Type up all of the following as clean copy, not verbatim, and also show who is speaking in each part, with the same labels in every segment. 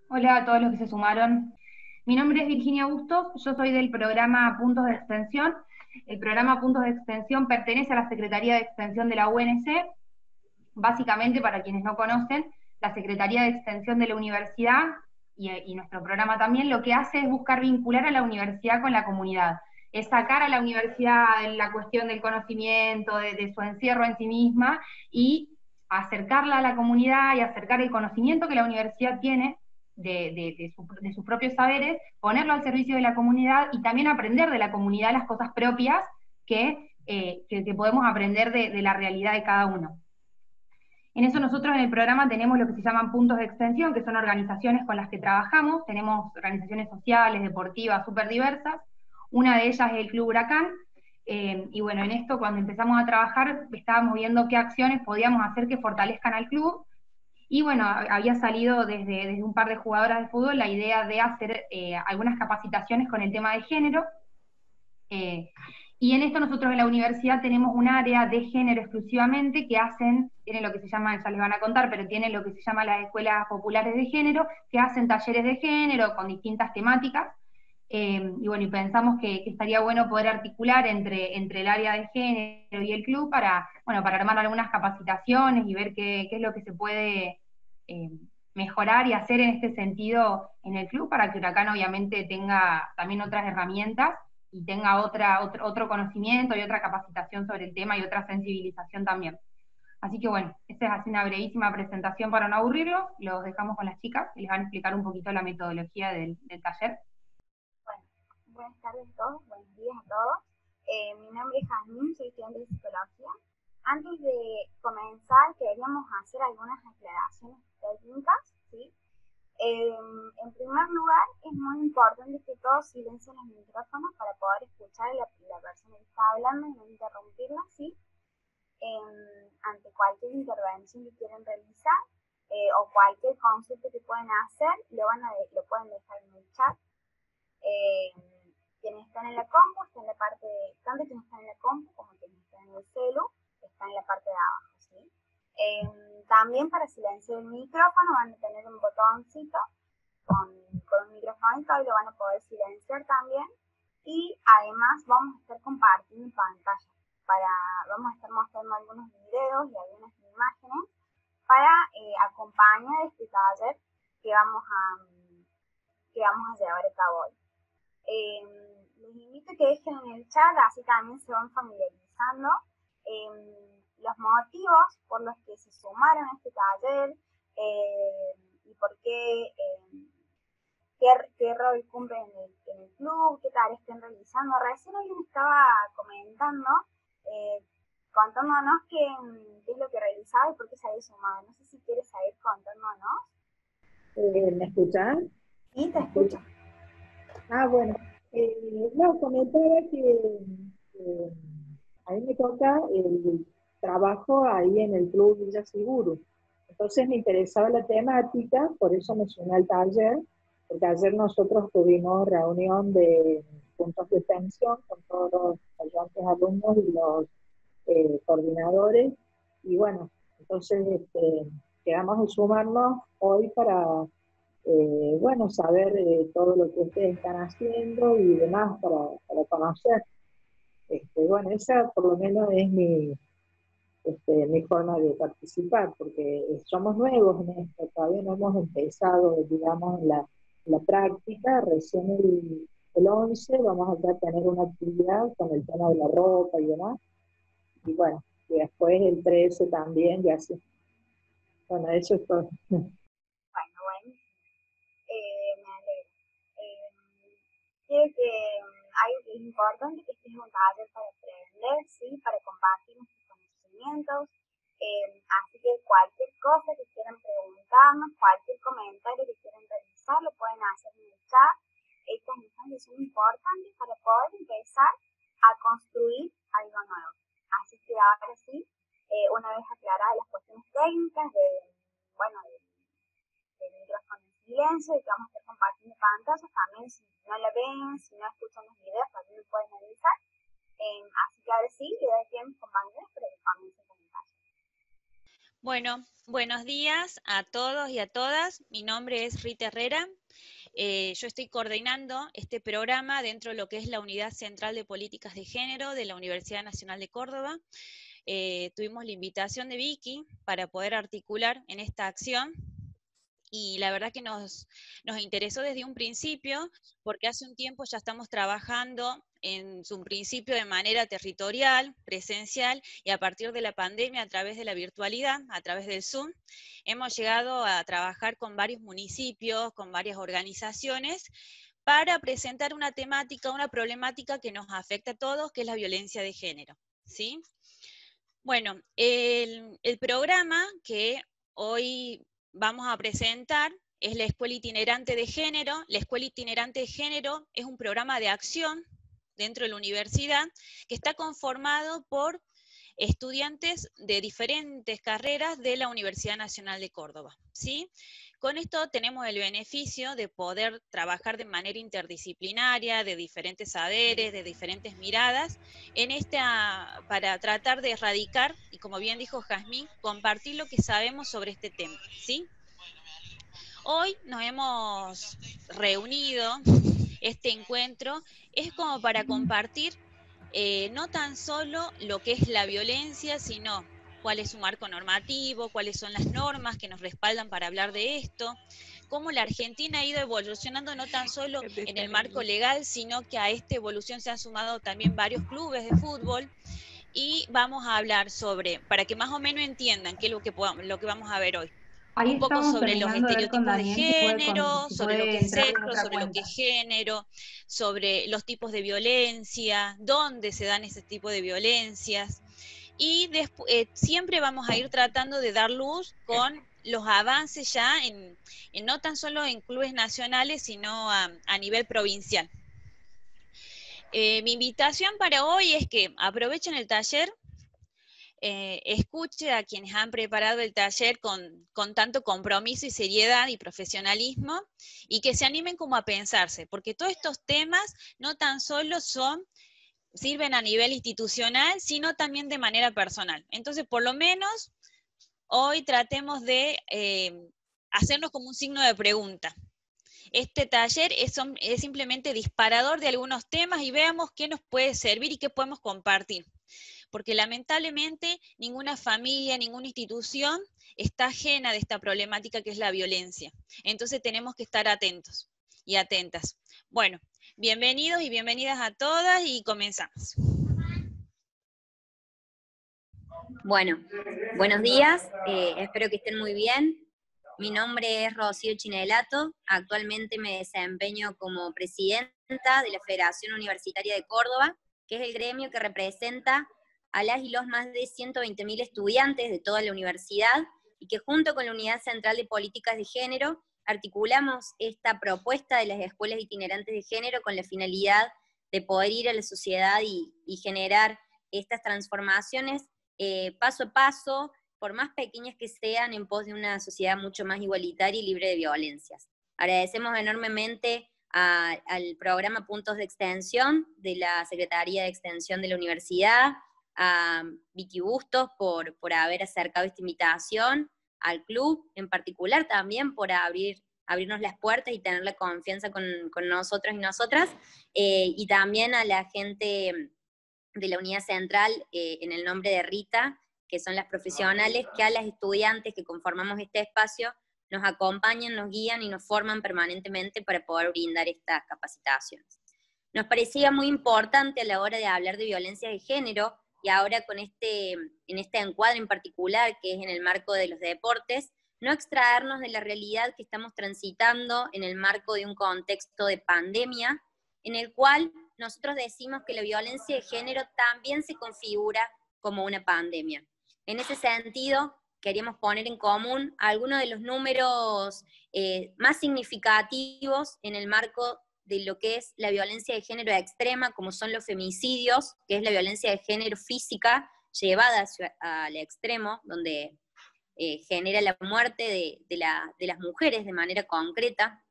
Speaker 1: Hola a todos los que se sumaron. Mi nombre es Virginia Bustos, yo soy del programa Puntos de Extensión. El programa Puntos de Extensión pertenece a la Secretaría de Extensión de la UNC. Básicamente, para quienes no conocen, la Secretaría de Extensión de la Universidad y nuestro programa también lo que hace es buscar vincular a la universidad con la comunidad. Es sacar a la universidad en la cuestión del conocimiento, de su encierro en sí misma y acercarla a la comunidad y acercar el conocimiento que la universidad tiene de sus propios saberes, ponerlo al servicio de la comunidad y también aprender de la comunidad las cosas propias que podemos aprender de la realidad de cada uno. En eso nosotros en el programa tenemos lo que se llaman puntos de extensión, que son organizaciones con las que trabajamos. Tenemos organizaciones sociales, deportivas, súper diversas. Una de ellas es el Club Huracán. Y bueno, en esto cuando empezamos a trabajar estábamos viendo qué acciones podíamos hacer que fortalezcan al club. Y bueno, había salido desde un par de jugadoras de fútbol la idea de hacer algunas capacitaciones con el tema de género. Eh, y en esto nosotros en la universidad tenemos un área de género exclusivamente que tienen lo que se llama, ya les van a contar, pero tienen lo que se llama las escuelas populares de género, que hacen talleres de género con distintas temáticas. Y bueno, y pensamos que estaría bueno poder articular entre el área de género y el club para armar algunas capacitaciones y ver qué es lo que se puede eh, mejorar y hacer en este sentido en el club para que Huracán obviamente tenga también otras herramientas y tenga otro conocimiento y otra capacitación sobre el tema y otra sensibilización también. Así que bueno, esta es así una brevísima presentación para no aburrirlos. Los dejamos con las chicas que les van a explicar un poquito la metodología del taller.
Speaker 2: Bueno, buenas tardes a todos, buenos días a todos. Mi nombre es Jasmine, soy estudiante de psicología. Antes de comenzar, queríamos hacer algunas aclaraciones técnicas, ¿sí? En primer lugar, es muy importante que todos silencien los micrófonos para poder escuchar a la persona que está hablando y no interrumpirla, ¿sí? Ante cualquier intervención que quieran realizar o cualquier consulta que puedan hacer, lo pueden dejar en el chat. Eh, Quienes están en la compu, están en la parte tanto quienes están en la compu como quienes están en el celu, están en la parte de abajo, ¿sí? También para silenciar el micrófono van a tener un botoncito con un microfonito y lo van a poder silenciar también. Y además vamos a estar compartiendo pantalla. Vamos a estar mostrando algunos videos y algunas imágenes para acompañar este taller que vamos a, que vamos a llevar a cabo hoy. Les invito a que dejen en el chat, así también se van familiarizando los motivos por los que se sumaron a este taller y por qué rol cumplen en el club, qué tareas estén realizando. Recién alguien estaba comentando, eh, contándonos qué es lo que realizaba y por qué se había sumado. No sé si quieres seguir contándonos.
Speaker 3: ¿Me escuchan?
Speaker 2: Sí, te escucho.
Speaker 3: Bueno, no, comentaba que a mí me toca el trabajo ahí en el Club Villa Seguro. Entonces me interesaba la temática, por eso me sumé al taller, porque ayer nosotros tuvimos reunión de puntos de extensión con todos los ayudantes alumnos y los coordinadores, y bueno, entonces quedamos de sumarnos hoy para bueno, saber todo lo que ustedes están haciendo y demás para conocer. Bueno, esa por lo menos es mi forma de participar, porque somos nuevos en esto, todavía no hemos empezado, digamos, la práctica, recién el 11 vamos a tener una actividad con el tema de la ropa y demás, y bueno, y después el 13 también, y así. Bueno, eso es todo.
Speaker 2: Bueno, me alegro. Creo que algo que es importante que este es un taller para aprender, ¿sí? Para compartir nuestros conocimientos. Así que cualquier cosa que quieran preguntarnos, cualquier comentario que quieran realizar, lo pueden hacer en el chat. Estas instancias son importantes para poder empezar a construir algo nuevo. Así que ahora sí, una vez aclaradas las cuestiones técnicas bueno, del micrófono en silencio y que vamos a estar compartiendo pantallas también si no la ven, si no escuchan los videos también lo pueden avisar. Así que ahora sí, le doy tiempo a mis compañeros para que comiencen con el taller.
Speaker 4: Bueno, buenos días a todos y a todas. Mi nombre es Rita Herrera. Yo estoy coordinando este programa dentro de lo que es la Unidad Central de Políticas de Género de la Universidad Nacional de Córdoba. Tuvimos la invitación de Vicky para poder articular en esta acción. Y la verdad que nos interesó desde un principio, porque hace un tiempo ya estamos trabajando en su principio de manera territorial, presencial, y a partir de la pandemia, a través de la virtualidad, a través del Zoom, hemos llegado a trabajar con varios municipios, con varias organizaciones, para presentar una temática, una problemática que nos afecta a todos, que es la violencia de género, ¿sí? Bueno, el programa que hoy vamos a presentar es la Escuela Itinerante de Género. La Escuela Itinerante de Género es un programa de acción dentro de la universidad que está conformado por estudiantes de diferentes carreras de la Universidad Nacional de Córdoba, ¿sí? Con esto tenemos el beneficio de poder trabajar de manera interdisciplinaria, de diferentes saberes, de diferentes miradas, para tratar de erradicar, y como bien dijo Jazmín, compartir lo que sabemos sobre este tema, ¿sí? Hoy nos hemos reunido, este encuentro es como para compartir no tan solo lo que es la violencia, sino cuál es su marco normativo, cuáles son las normas que nos respaldan para hablar de esto, cómo la Argentina ha ido evolucionando no tan solo en el marco legal, sino que a esta evolución se han sumado también varios clubes de fútbol, y vamos a hablar sobre, para que más o menos entiendan qué es lo que vamos a ver hoy.
Speaker 1: Ahí
Speaker 4: Un poco
Speaker 1: estamos
Speaker 4: sobre los
Speaker 1: terminando de ver con
Speaker 4: estereotipos de
Speaker 1: Daniel
Speaker 4: género,
Speaker 1: si
Speaker 4: sobre lo que
Speaker 1: puede
Speaker 4: es
Speaker 1: entrar en
Speaker 4: sexo,
Speaker 1: otra
Speaker 4: sobre lo que
Speaker 1: cuenta.
Speaker 4: es género, sobre los tipos de violencia, dónde se dan ese tipo de violencias. Y siempre vamos a ir tratando de dar luz con los avances ya, no tan solo en clubes nacionales, sino a nivel provincial. Mi invitación para hoy es que aprovechen el taller, escuche a quienes han preparado el taller con tanto compromiso y seriedad y profesionalismo, y que se animen como a pensarse, porque todos estos temas no tan solo sirven a nivel institucional, sino también de manera personal. Entonces, por lo menos, hoy tratemos de hacernos como un signo de pregunta. Este taller es simplemente disparador de algunos temas, y veamos qué nos puede servir y qué podemos compartir. Porque lamentablemente ninguna familia, ninguna institución está ajena de esta problemática que es la violencia. Entonces tenemos que estar atentos y atentas. Bueno, bienvenidos y bienvenidas a todas, y comenzamos.
Speaker 5: Bueno, buenos días, espero que estén muy bien. Mi nombre es Rocío Chinelato, actualmente me desempeño como presidenta de la Federación Universitaria de Córdoba, que es el gremio que representa a las y los más de 120.000 estudiantes de toda la universidad, y que junto con la Unidad Central de Políticas de Género articulamos esta propuesta de las escuelas itinerantes de género con la finalidad de poder ir a la sociedad y generar estas transformaciones paso a paso, por más pequeñas que sean, en pos de una sociedad mucho más igualitaria y libre de violencias. Agradecemos enormemente al programa Puntos de Extensión de la Secretaría de Extensión de la Universidad, a Vicky Bustos por haber acercado esta invitación, al club en particular también por abrirnos las puertas y tener la confianza con nosotros y nosotras, y también a la gente de la unidad central, en el nombre de Rita, que son las profesionales que a las estudiantes que conformamos este espacio nos acompañan, nos guían y nos forman permanentemente para poder brindar estas capacitaciones. Nos parecía muy importante a la hora de hablar de violencia de género, y ahora en este encuadre en particular, que es en el marco de los deportes, no extraernos de la realidad que estamos transitando en el marco de un contexto de pandemia, en el cual nosotros decimos que la violencia de género también se configura como una pandemia. En ese sentido, queríamos poner en común algunos de los números más significativos en el marco de lo que es la violencia de género extrema, como son los femicidios, que es la violencia de género física llevada al extremo, donde genera la muerte de las mujeres de manera concreta.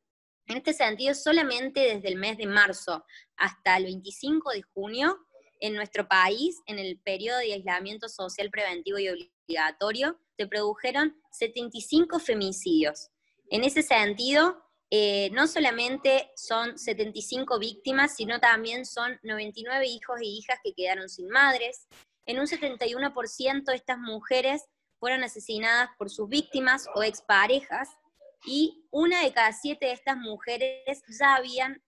Speaker 5: En este sentido, solamente desde el mes de marzo hasta el 25 de junio, en nuestro país, en el periodo de aislamiento social preventivo y obligatorio, se produjeron 75 femicidios. En ese sentido, no solamente son 75 víctimas, sino también son 99 hijos e hijas que quedaron sin madres. En un 71% estas mujeres fueron asesinadas por sus víctimas o exparejas, y 1 de cada 7 de estas mujeres ya habían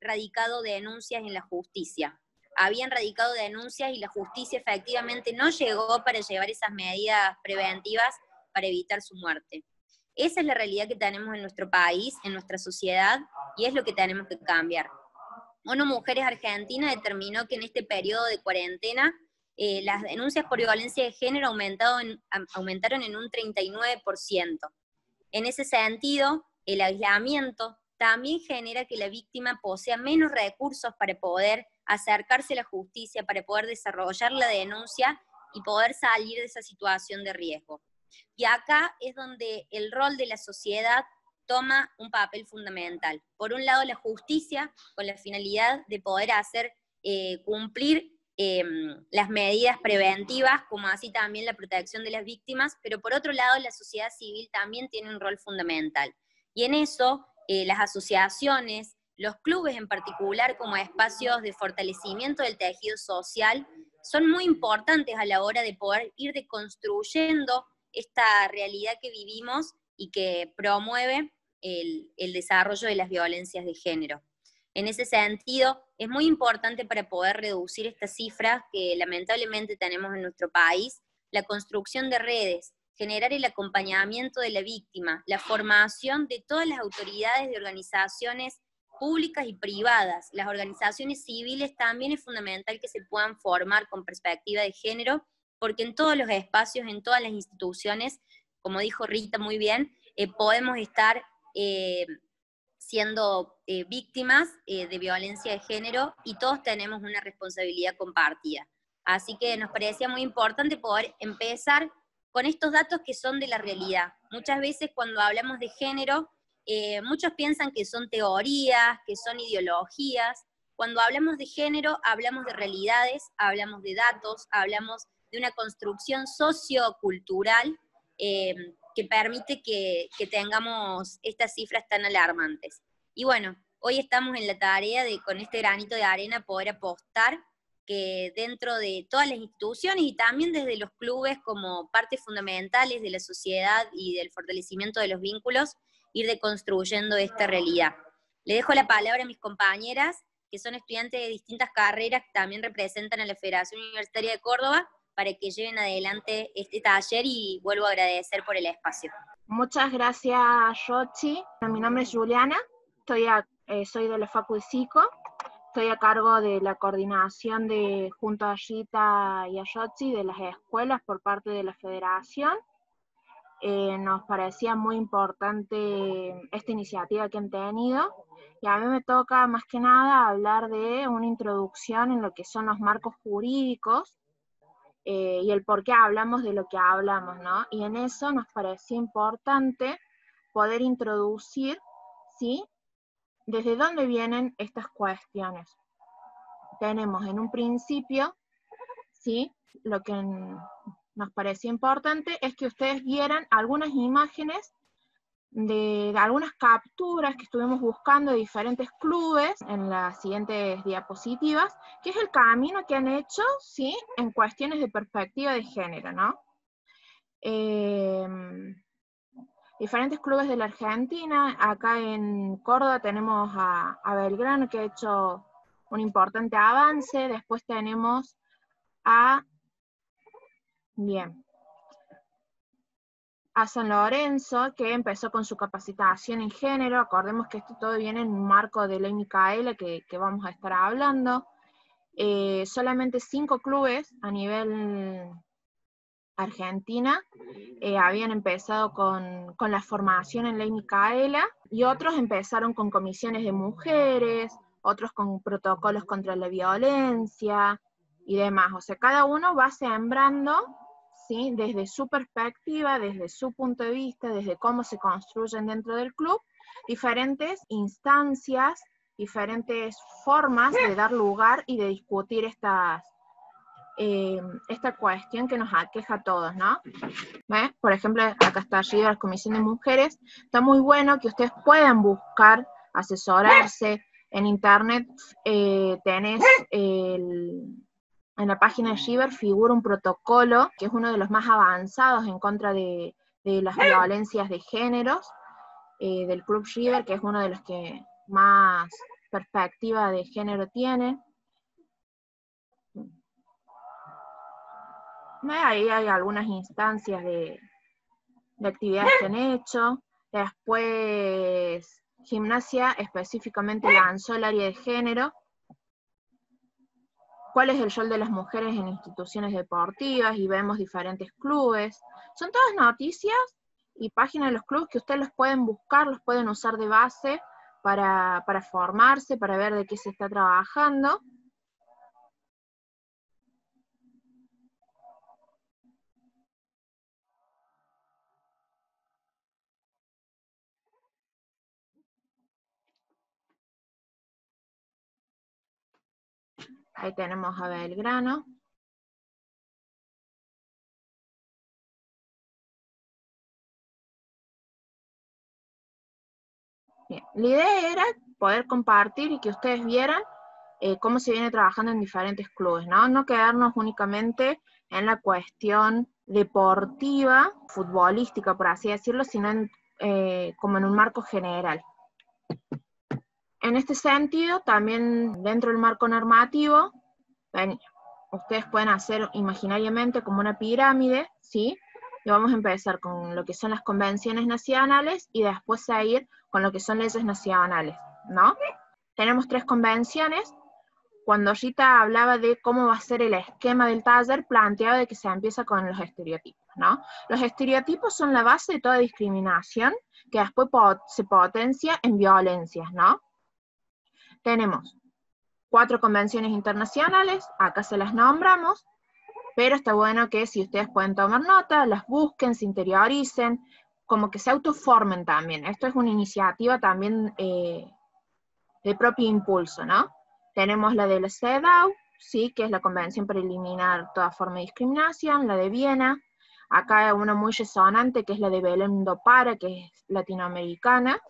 Speaker 5: radicado denuncias en la justicia. Habían radicado denuncias y la justicia efectivamente no llegó para llevar esas medidas preventivas para evitar su muerte. Esa es la realidad que tenemos en nuestro país, en nuestra sociedad, y es lo que tenemos que cambiar. ONU Mujeres Argentina determinó que en este periodo de cuarentena las denuncias por violencia de género aumentaron en un 39%. En ese sentido, el aislamiento también genera que la víctima posea menos recursos para poder acercarse a la justicia, para poder desarrollar la denuncia y poder salir de esa situación de riesgo. Y acá es donde el rol de la sociedad toma un papel fundamental. Por un lado, la justicia, con la finalidad de poder hacer cumplir las medidas preventivas, como así también la protección de las víctimas, pero por otro lado, la sociedad civil también tiene un rol fundamental. Y en eso, las asociaciones, los clubes en particular, como espacios de fortalecimiento del tejido social, son muy importantes a la hora de poder ir deconstruyendo esta realidad que vivimos y que promueve el desarrollo de las violencias de género. En ese sentido, es muy importante para poder reducir estas cifras que lamentablemente tenemos en nuestro país, la construcción de redes, generar el acompañamiento de la víctima, la formación de todas las autoridades de organizaciones públicas y privadas. Las organizaciones civiles también es fundamental que se puedan formar con perspectiva de género, porque en todos los espacios, en todas las instituciones, como dijo Rita muy bien, podemos estar siendo víctimas de violencia de género, y todos tenemos una responsabilidad compartida. Así que nos parecía muy importante poder empezar con estos datos que son de la realidad. Muchas veces cuando hablamos de género, muchos piensan que son teorías, que son ideologías. Cuando hablamos de género, hablamos de realidades, hablamos de datos, hablamos de una construcción sociocultural que permite que tengamos estas cifras tan alarmantes. Y bueno, hoy estamos en la tarea de, con este granito de arena, poder apostar que dentro de todas las instituciones y también desde los clubes como partes fundamentales de la sociedad y del fortalecimiento de los vínculos, ir deconstruyendo esta realidad. Le dejo la palabra a mis compañeras, que son estudiantes de distintas carreras que también representan a la Federación Universitaria de Córdoba, para que lleven adelante este taller, y vuelvo a agradecer por el espacio.
Speaker 6: Muchas gracias, Rochi. Mi nombre es Juliana, soy de la Facu de Psico, estoy a cargo de la coordinación de, junto a Rita y a Rochi, de las escuelas por parte de la Federación. Nos parecía muy importante esta iniciativa que han tenido, y a mí me toca más que nada hablar de una introducción en lo que son los marcos jurídicos, y el por qué hablamos de lo que hablamos, ¿no? Y en eso nos parecía importante poder introducir, ¿sí?, desde dónde vienen estas cuestiones. Tenemos en un principio, ¿sí?, lo que nos parecía importante es que ustedes vieran algunas imágenes de algunas capturas que estuvimos buscando de diferentes clubes en las siguientes diapositivas, que es el camino que han hecho, ¿sí?, en cuestiones de perspectiva de género, ¿no? Diferentes clubes de la Argentina. Acá en Córdoba tenemos a Belgrano, que ha hecho un importante avance. Después tenemos a San Lorenzo, que empezó con su capacitación en género. Acordemos que esto todo viene en un marco de Ley Micaela, que vamos a estar hablando. Solamente 5 clubes a nivel Argentina habían empezado con la formación en Ley Micaela, y otros empezaron con comisiones de mujeres, otros con protocolos contra la violencia y demás. O sea, cada uno va sembrando, ¿sí?, desde su perspectiva, desde su punto de vista, desde cómo se construyen dentro del club, diferentes instancias, diferentes formas de dar lugar y de discutir esta cuestión que nos aqueja a todos, ¿no? ¿Ves? Por ejemplo, acá está arriba la Comisión de Mujeres. Está muy bueno que ustedes puedan buscar, asesorarse. En internet tenés en la página de Shiver figura un protocolo que es uno de los más avanzados en contra de las violencias de géneros, del Club Shiver, que es uno de los que más perspectiva de género tiene. Ahí hay algunas instancias de actividades que han hecho. Después, Gimnasia específicamente lanzó el área de género. ¿Cuál es el rol de las mujeres en instituciones deportivas? Y vemos diferentes clubes. Son todas noticias y páginas de los clubes que ustedes los pueden buscar, los pueden usar de base para formarse, para ver de qué se está trabajando. Ahí tenemos a Belgrano. Bien. La idea era poder compartir y que ustedes vieran cómo se viene trabajando en diferentes clubes, ¿no? No quedarnos únicamente en la cuestión deportiva, futbolística, por así decirlo, sino como en un marco general. En este sentido, también dentro del marco normativo, ustedes pueden hacer imaginariamente como una pirámide, ¿sí? Y vamos a empezar con lo que son las convenciones nacionales y después a ir con lo que son leyes nacionales, ¿no? Tenemos 3 convenciones. Cuando Rita hablaba de cómo va a ser el esquema del taller, planteaba de que se empieza con los estereotipos, ¿no? Los estereotipos son la base de toda discriminación que después se potencia en violencias, ¿no? Tenemos 4 convenciones internacionales, acá se las nombramos, pero está bueno que si ustedes pueden tomar nota, las busquen, se interioricen, como que se autoformen también. Esto es una iniciativa también de propio impulso, ¿no? Tenemos la de la CEDAW, ¿sí? Que es la Convención para eliminar toda forma de discriminación, la de Viena. Acá hay una muy resonante, que es la de Belém do Pará, que es latinoamericana,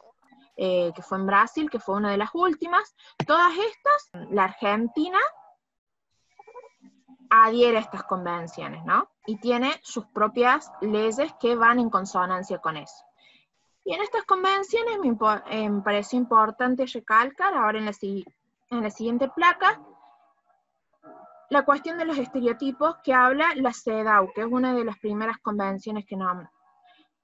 Speaker 6: que fue en Brasil, que fue una de las últimas. Todas estas, la Argentina adhiere a estas convenciones, ¿no? Y tiene sus propias leyes que van en consonancia con eso. Y en estas convenciones me pareció importante recalcar, ahora en la siguiente placa, la cuestión de los estereotipos que habla la CEDAW, que es una de las primeras convenciones que nombra,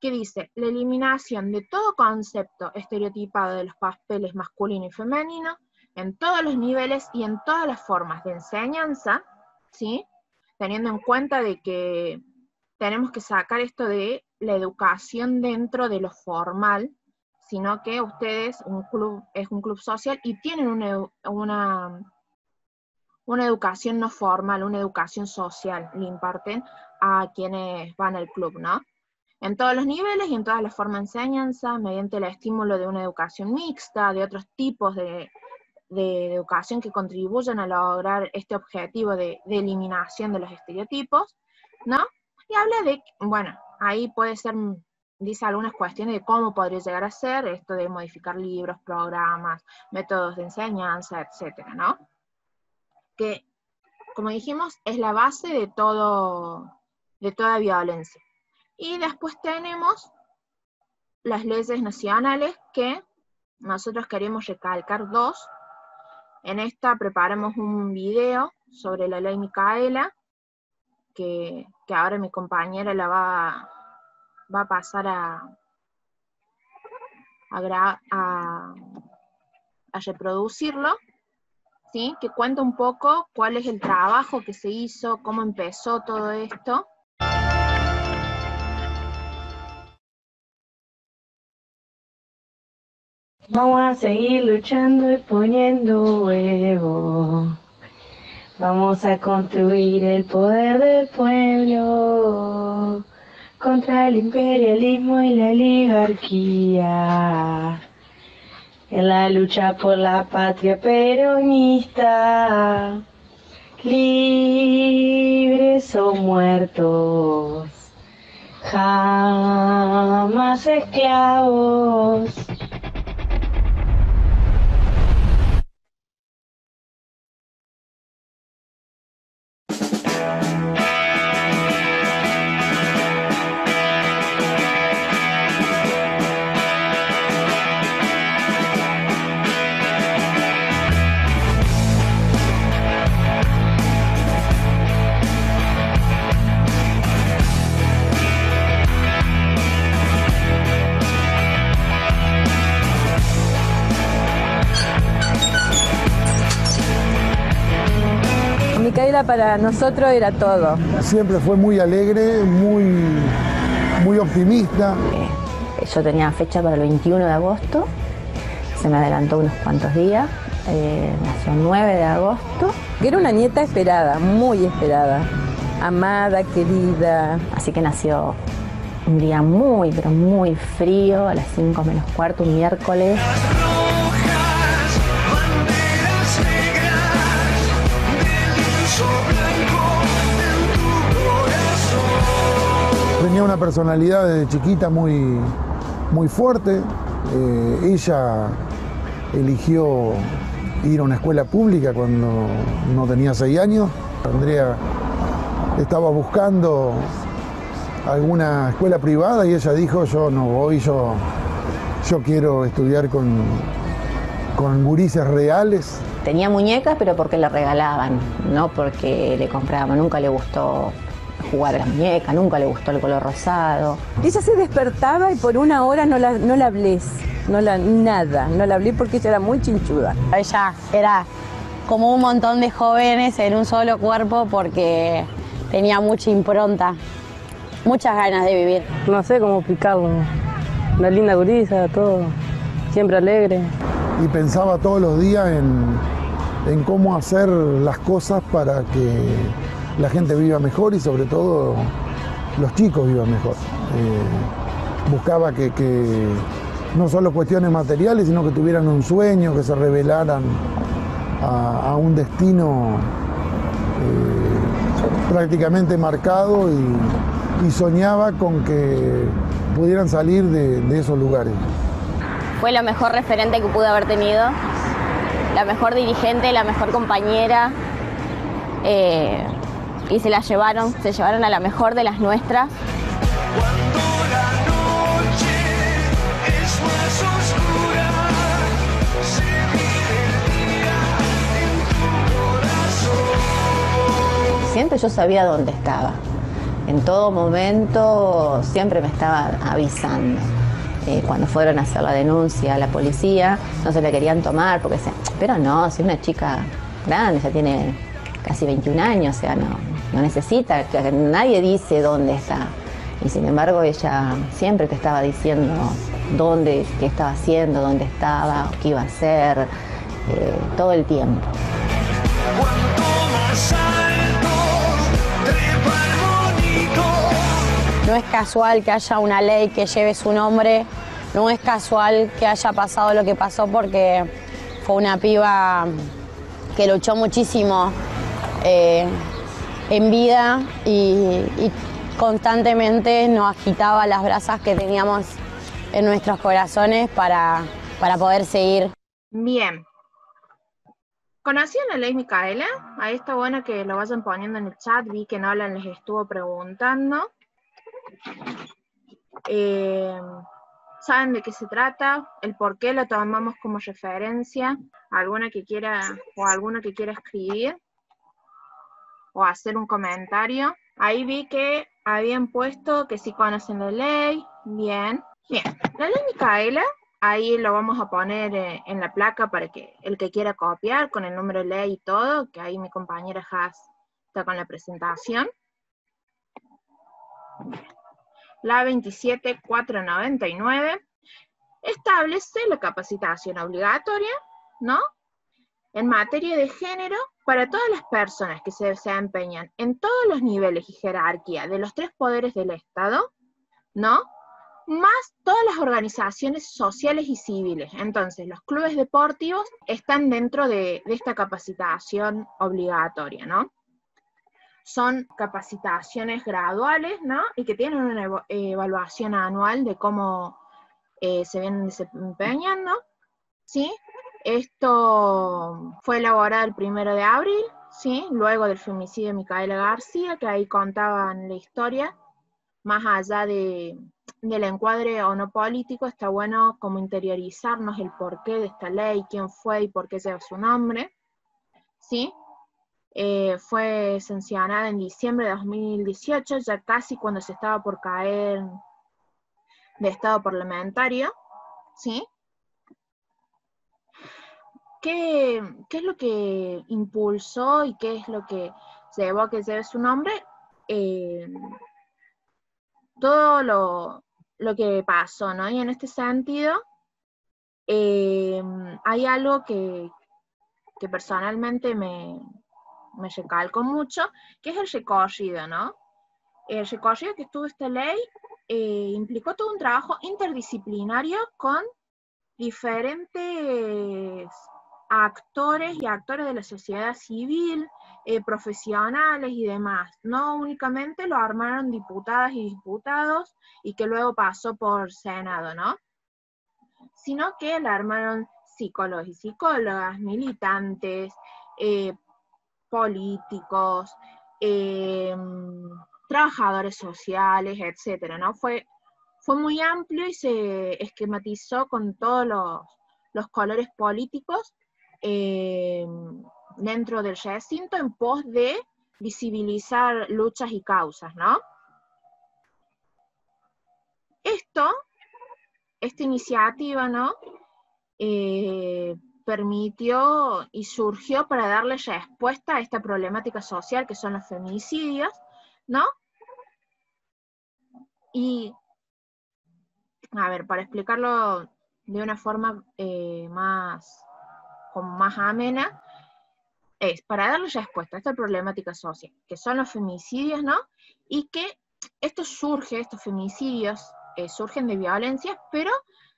Speaker 6: que dice, la eliminación de todo concepto estereotipado de los papeles masculino y femenino, en todos los niveles y en todas las formas de enseñanza, ¿sí? Teniendo en cuenta de que tenemos que sacar esto de la educación dentro de lo formal, sino que ustedes, es un club social y tienen una educación no formal, una educación social, le imparten a quienes van al club, ¿no? En todos los niveles y en todas las formas de enseñanza, mediante el estímulo de una educación mixta, de otros tipos de educación que contribuyen a lograr este objetivo de eliminación de los estereotipos, ¿no? Y habla de, bueno, ahí puede ser, dice algunas cuestiones de cómo podría llegar a ser esto de modificar libros, programas, métodos de enseñanza, etcétera, ¿no? Que, como dijimos, es la base de toda violencia. Y después tenemos las leyes nacionales, que nosotros queremos recalcar 2. En esta preparamos un video sobre la ley Micaela, que ahora mi compañera la va a pasar a reproducirlo, ¿sí? Que cuenta un poco cuál es el trabajo que se hizo, cómo empezó todo esto.
Speaker 7: Vamos a seguir luchando y poniendo huevo. Vamos a construir el poder del pueblo contra el imperialismo y la oligarquía. En la lucha por la patria peronista, libres o muertos, jamás esclavos.
Speaker 8: Micaela para nosotros era todo.
Speaker 9: Siempre fue muy alegre, muy optimista.
Speaker 10: Yo tenía fecha para el 21 de agosto, se me adelantó unos cuantos días, nació el 9 de agosto.
Speaker 8: Era una nieta esperada, muy esperada, amada, querida.
Speaker 10: Así que nació un día muy, pero muy frío, a las 5 menos cuarto, un miércoles.
Speaker 9: Tenía una personalidad desde chiquita muy fuerte. Ella eligió ir a una escuela pública cuando no tenía 6 años. Andrea estaba buscando alguna escuela privada y ella dijo, yo no voy, yo quiero estudiar con gurises reales.
Speaker 10: Tenía muñecas, pero porque le regalaban, no porque le compraban. Nunca le gustó jugar a las muñecas, nunca le gustó el color rosado.
Speaker 8: Ella se despertaba y por una hora no la hablé, no la hablé porque ella era muy chinchuda.
Speaker 11: Ella era como un montón de jóvenes en un solo cuerpo porque tenía mucha impronta, muchas ganas de vivir.
Speaker 12: No sé cómo explicarlo, una linda gurisa, todo, siempre alegre.
Speaker 9: Y pensaba todos los días en cómo hacer las cosas para que la gente viva mejor y sobre todo los chicos vivan mejor. Buscaba que no solo cuestiones materiales, sino que tuvieran un sueño, que se revelaran a un destino prácticamente marcado y soñaba con que pudieran salir de esos lugares.
Speaker 11: Fue la mejor referente que pude haber tenido, la mejor dirigente, la mejor compañera. Y se llevaron a la mejor de las nuestras.
Speaker 13: Cuando la noche es más oscura, se vive el día en tu corazón.
Speaker 10: Siempre yo sabía dónde estaba. En todo momento siempre me estaba avisando. Cuando fueron a hacer la denuncia a la policía, no se la querían tomar porque decían, pero no, si una chica grande, ya tiene casi 21 años, o sea, no necesita, que nadie dice dónde está. Y sin embargo ella siempre te estaba diciendo dónde, qué estaba haciendo, dónde estaba, qué iba a hacer, todo el tiempo.
Speaker 11: No es casual que haya una ley que lleve su nombre, no es casual que haya pasado lo que pasó porque fue una piba que luchó muchísimo en vida y constantemente nos agitaba las brasas que teníamos en nuestros corazones para poder seguir.
Speaker 6: Bien. ¿Conocían la ley Micaela? Ahí está bueno que lo vayan poniendo en el chat, vi que Nolan les estuvo preguntando. ¿Saben de qué se trata? ¿El por qué lo tomamos como referencia? ¿Alguno que quiera escribir? ¿O hacer un comentario? Ahí vi que habían puesto que sí conocen la ley. Bien. La ley Micaela, ahí lo vamos a poner en la placa para que el que quiera copiar con el número de ley y todo, que ahí mi compañera Has está con la presentación. La 27499 establece la capacitación obligatoria, ¿no?, en materia de género para todas las personas que se desempeñan en todos los niveles y jerarquía de los 3 poderes del Estado, ¿no?, más todas las organizaciones sociales y civiles. Entonces, los clubes deportivos están dentro de esta capacitación obligatoria, ¿no? Son capacitaciones graduales, ¿no? Y que tienen una evaluación anual de cómo se vienen desempeñando, ¿sí? Esto fue elaborado el 1 de abril, ¿sí? Luego del femicidio de Micaela García, que ahí contaban la historia. Más allá del encuadre o no político, está bueno como interiorizarnos el porqué de esta ley, quién fue y por qué lleva su nombre, ¿sí? Fue sancionada en diciembre de 2018, ya casi cuando se estaba por caer de estado parlamentario, ¿sí? ¿Qué es lo que impulsó y qué es lo que llevó a que lleve su nombre? Todo lo que pasó, ¿no? Y en este sentido, hay algo que personalmente me recalco mucho, que es el recorrido, ¿no? El recorrido que tuvo esta ley implicó todo un trabajo interdisciplinario con diferentes actores y actores de la sociedad civil, profesionales y demás. No únicamente lo armaron diputadas y diputados y que luego pasó por Senado, ¿no? Sino que lo armaron psicólogos y psicólogas, militantes, políticos, trabajadores sociales, etcétera, ¿no? Fue muy amplio y se esquematizó con todos los colores políticos dentro del recinto en pos de visibilizar luchas y causas, ¿no? Esta iniciativa, ¿no? Permitió y surgió para darle respuesta a esta problemática social que son los feminicidios, ¿no? Y, a ver, para explicarlo de una forma como más amena, es para darle respuesta a esta problemática social, que son los feminicidios, ¿no? Y que estos femicidios surgen de violencias, pero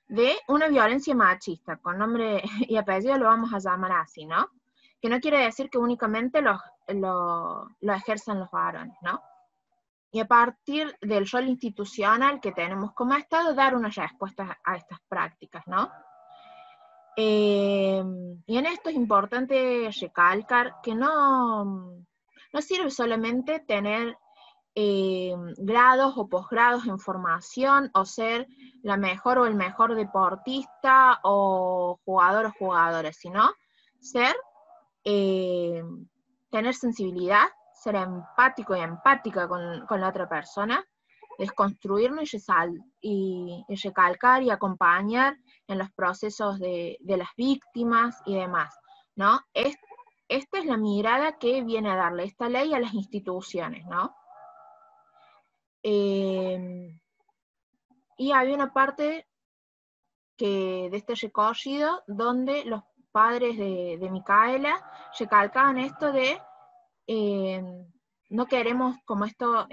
Speaker 6: de una violencia machista, con nombre y apellido lo vamos a llamar así, ¿no? Que no quiere decir que únicamente lo ejerzan los varones, ¿no? Y a partir del rol institucional que tenemos como Estado, dar una respuesta a estas prácticas, ¿no? Y en esto es importante recalcar que no sirve solamente tener grados o posgrados en formación, o ser la mejor o el mejor deportista, o jugador o jugadora, sino tener sensibilidad, ser empático y empática con la otra persona, desconstruirnos y recalcar y acompañar en los procesos de las víctimas y demás, ¿no? Esta es la mirada que viene a darle esta ley a las instituciones, ¿no? Y había una parte de este recorrido donde los padres de Micaela recalcaban esto de no queremos como esto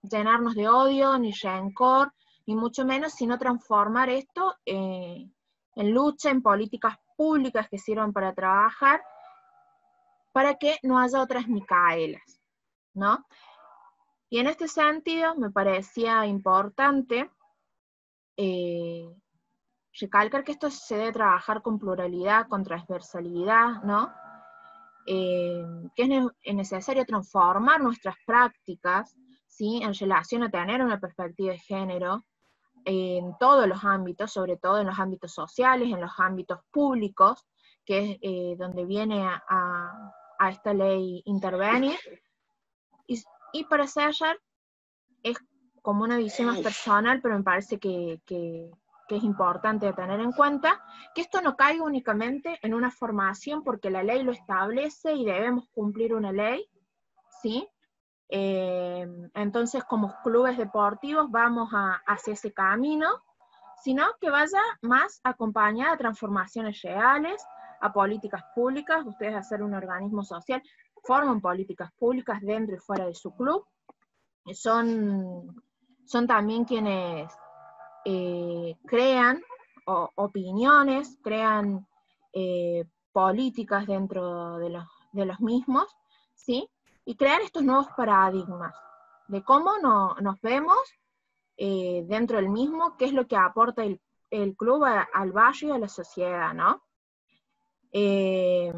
Speaker 6: llenarnos de odio, ni rencor, ni mucho menos, sino transformar esto en lucha, en políticas públicas que sirvan para trabajar, para que no haya otras Micaelas, ¿no? Y en este sentido me parecía importante recalcar que esto se debe trabajar con pluralidad, con transversalidad, ¿no? Que es necesario transformar nuestras prácticas, ¿sí? En relación a tener una perspectiva de género en todos los ámbitos, sobre todo en los ámbitos sociales, en los ámbitos públicos, que es donde viene a esta ley intervenir. Y para cerrar, es como una visión más personal, pero me parece que es importante tener en cuenta, que esto no caiga únicamente en una formación porque la ley lo establece y debemos cumplir una ley, ¿sí? Entonces como clubes deportivos vamos hacia ese camino, sino que vaya más acompañada a transformaciones reales, a políticas públicas. Ustedes, hacer un organismo social, forman políticas públicas dentro y fuera de su club, son también quienes crean opiniones, crean políticas dentro de los mismos, ¿sí? Y crear estos nuevos paradigmas de cómo nos vemos dentro del mismo, qué es lo que aporta el club al barrio y a la sociedad, ¿no? Es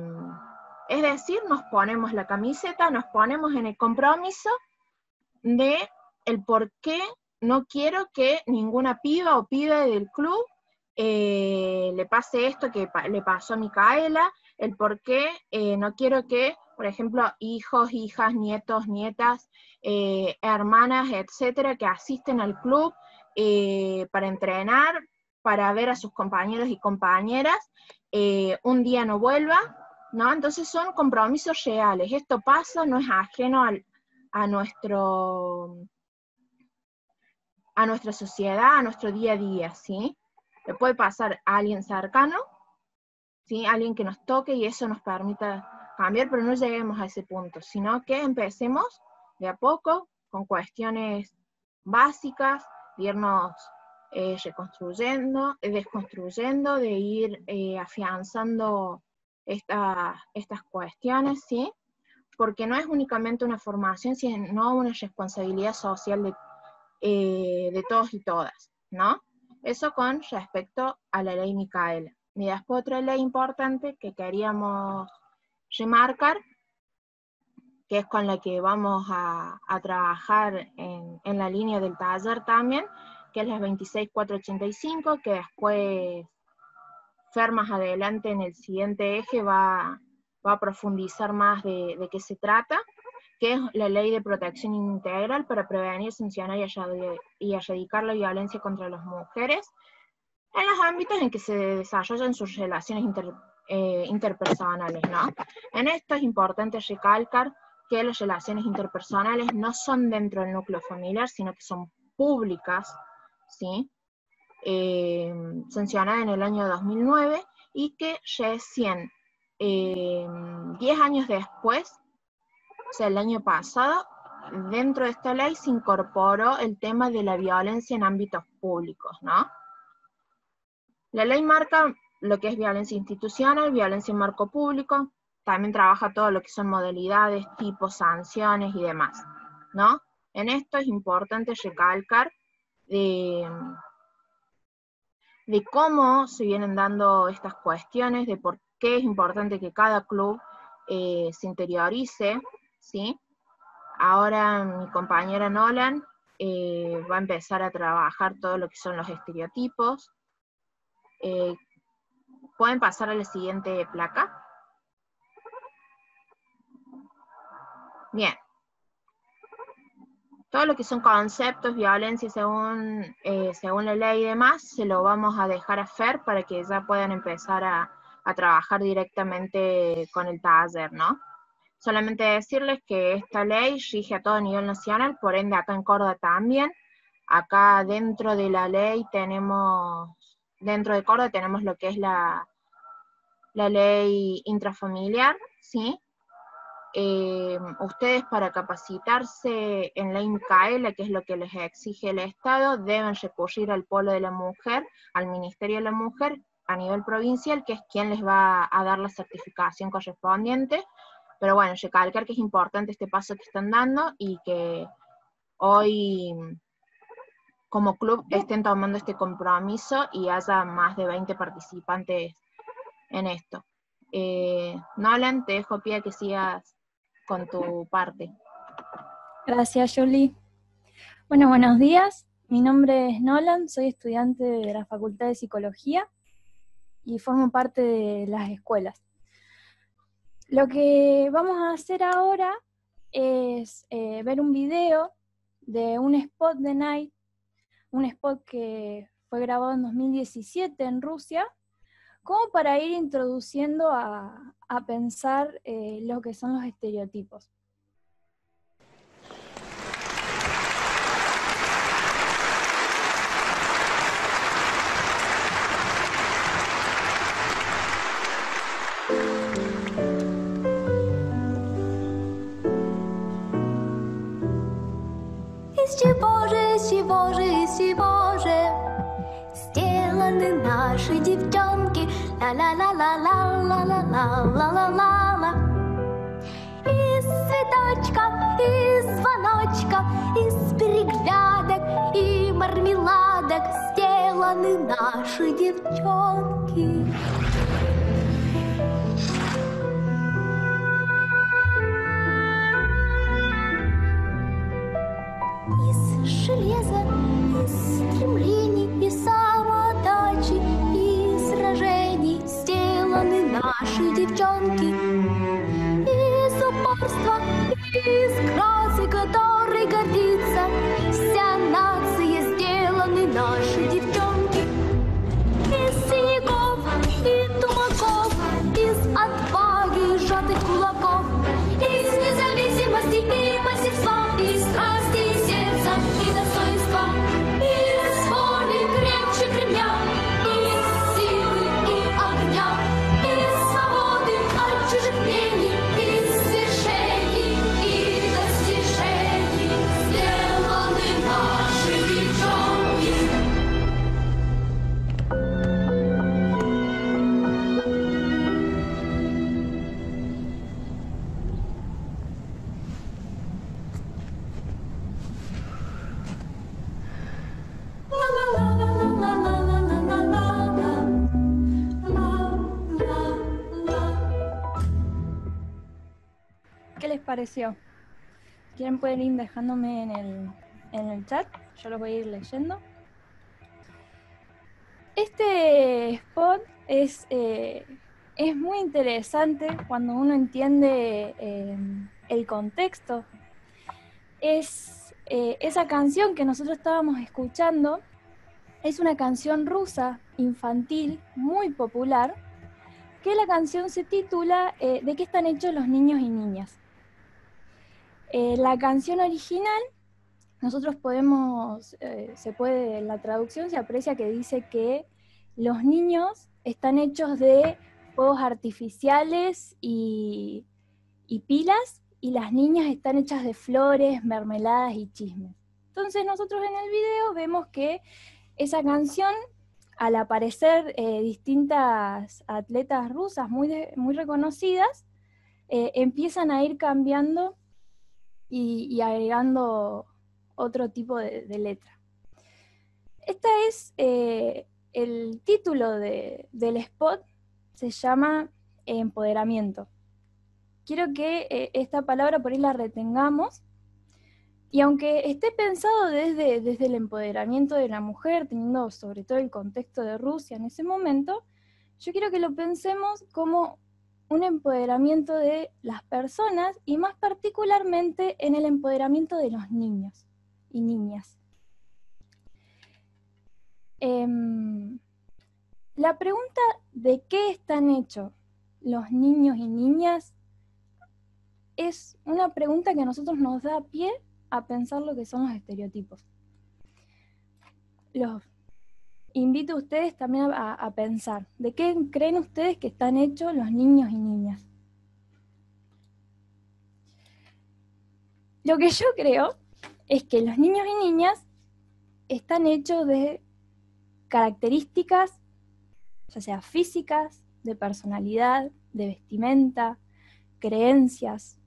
Speaker 6: decir, nos ponemos la camiseta, nos ponemos en el compromiso de el por qué no quiero que ninguna piba o pibe del club le pase esto que le pasó a Micaela, el por qué no quiero que, por ejemplo, hijos, hijas, nietos, nietas, hermanas, etcétera, que asisten al club para entrenar, para ver a sus compañeros y compañeras, un día no vuelva, ¿no? Entonces son compromisos reales. Esto pasa, no es ajeno a nuestra sociedad, a nuestro día a día, ¿sí? Le puede pasar a alguien cercano, ¿sí? Alguien que nos toque y eso nos permita cambiar, pero no lleguemos a ese punto, sino que empecemos de a poco con cuestiones básicas, de irnos reconstruyendo, desconstruyendo, de ir afianzando estas cuestiones, ¿sí? Porque no es únicamente una formación, sino una responsabilidad social de todos y todas, ¿no? Eso con respecto a la ley Micaela. Y después otra ley importante que queríamos remarcar, que es con la que vamos a trabajar en la línea del taller también, que es la 26485, que después Fer más adelante en el siguiente eje va a profundizar más de qué se trata, que es la Ley de Protección Integral para prevenir, sancionar y erradicar la violencia contra las mujeres en los ámbitos en que se desarrollan sus relaciones interpersonales, ¿no? En esto es importante recalcar que las relaciones interpersonales no son dentro del núcleo familiar, sino que son públicas, ¿sí? Sancionada en el año 2009, y que recién, 10 años después, o sea, el año pasado, dentro de esta ley se incorporó el tema de la violencia en ámbitos públicos, ¿no? La ley marca lo que es violencia institucional, violencia en marco público, también trabaja todo lo que son modalidades, tipos, sanciones y demás, ¿no? En esto es importante recalcar de cómo se vienen dando estas cuestiones, de por qué es importante que cada club se interiorice, ¿sí? Ahora mi compañera Nolan va a empezar a trabajar todo lo que son los estereotipos. ¿Pueden pasar a la siguiente placa? Bien. Todo lo que son conceptos, violencia según la ley y demás, se lo vamos a dejar a Fer para que ya puedan empezar a trabajar directamente con el taller, ¿no? Solamente decirles que esta ley rige a todo nivel nacional, por ende acá en Córdoba también. Acá dentro de la ley dentro de Córdoba tenemos lo que es la ley intrafamiliar, ¿sí? Ustedes para capacitarse en ley Micaela, que es lo que les exige el Estado, deben recurrir al Polo de la Mujer, al Ministerio de la Mujer, a nivel provincial, que es quien les va a dar la certificación correspondiente. Pero bueno, recalcar que es importante este paso que están dando y que hoy como club estén tomando este compromiso y haya más de 20 participantes en esto. Nolan, te dejo pie a que sigas con tu parte.
Speaker 14: Gracias, Jolie. Bueno, buenos días. Mi nombre es Nolan, soy estudiante de la Facultad de Psicología y formo parte de las escuelas. Lo que vamos a hacer ahora es ver un video de un spot de Nike, un spot que fue grabado en 2017 en Rusia, como para ir introduciendo a pensar lo que son los estereotipos.
Speaker 13: Ești Boże,
Speaker 15: девчонки, ла-ла-ла-ла-ла-ла-ла-ла-ла-ла-ла. Из цветочков, из звоночков, из переглядок и мармеладок сделаны наши девчонки. Из железа, из стремлений и самоотдачи, и сражений сделаны наши девчонки. Из упорства, из красы, которой гордится вся нация, сделаны наши девчонки. Из синяков и тумаков, из отваги сжатых кулаков, из независимости и мастерства, из страсти и сердца и достоинства, из воли крепче кремня, из силы и огня, из свободы от чужих мнений, из свершений и достижений сделаны наши девчонки.
Speaker 14: ¿Qué les pareció? ¿Quieren pueden ir dejándome en el chat? Yo los voy a ir leyendo. Este spot es muy interesante cuando uno entiende el contexto. Esa canción que nosotros estábamos escuchando es una canción rusa infantil muy popular, que la canción se titula ¿De qué están hechos los niños y niñas? La canción original, nosotros podemos, en la traducción se aprecia que dice que los niños están hechos de fuegos artificiales y pilas, y las niñas están hechas de flores, mermeladas y chismes. Entonces nosotros en el video vemos que esa canción, al aparecer distintas atletas rusas muy reconocidas, empiezan a ir cambiando y agregando otro tipo de letra. Esta es el título del spot, se llama Empoderamiento. Quiero que esta palabra por ahí la retengamos, y aunque esté pensado desde el empoderamiento de la mujer, teniendo sobre todo el contexto de Rusia en ese momento, yo quiero que lo pensemos como un empoderamiento de las personas, y más particularmente en el empoderamiento de los niños y niñas. La pregunta de qué están hechos los niños y niñas es una pregunta que a nosotros nos da pie a pensar lo que son los estereotipos. Los invito a ustedes también a pensar, ¿de qué creen ustedes que están hechos los niños y niñas? Lo que yo creo es que los niños y niñas están hechos de características, ya sea físicas, de personalidad, de vestimenta, creencias,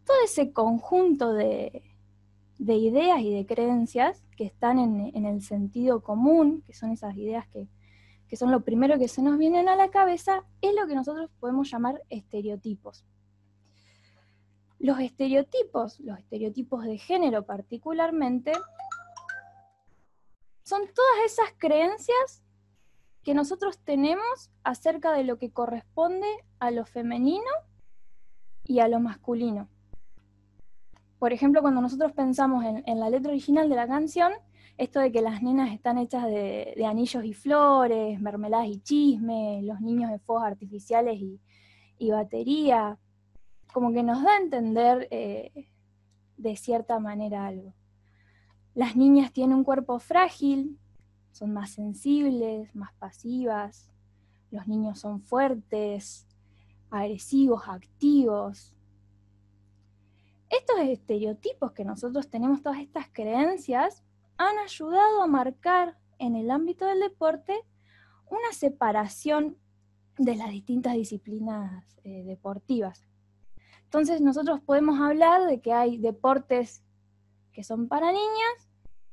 Speaker 14: todo ese conjunto de ideas y de creencias que están en el sentido común, que son esas ideas que son lo primero que se nos vienen a la cabeza, es lo que nosotros podemos llamar estereotipos. Los estereotipos de género particularmente, son todas esas creencias que nosotros tenemos acerca de lo que corresponde a lo femenino y a lo masculino. Por ejemplo, cuando nosotros pensamos en la letra original de la canción, esto de que las nenas están hechas de anillos y flores, mermeladas y chisme, los niños de fuegos artificiales y batería, como que nos da a entender de cierta manera algo. Las niñas tienen un cuerpo frágil, son más sensibles, más pasivas, los niños son fuertes, agresivos, activos. Estos estereotipos que nosotros tenemos, todas estas creencias, han ayudado a marcar en el ámbito del deporte una separación de las distintas disciplinas deportivas. Entonces nosotros podemos hablar de que hay deportes que son para niñas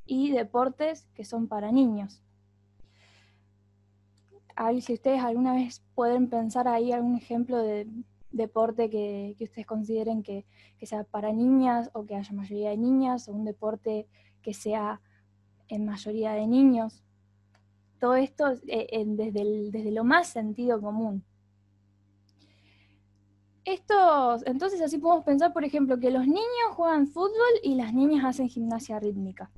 Speaker 14: y deportes que son para niños. Si ustedes alguna vez pueden pensar ahí algún ejemplo de deporte que ustedes consideren que sea para niñas, o que haya mayoría de niñas, o un deporte que sea en mayoría de niños. Todo esto desde lo más sentido común. Entonces así podemos pensar, por ejemplo, que los niños juegan fútbol y las niñas hacen gimnasia rítmica.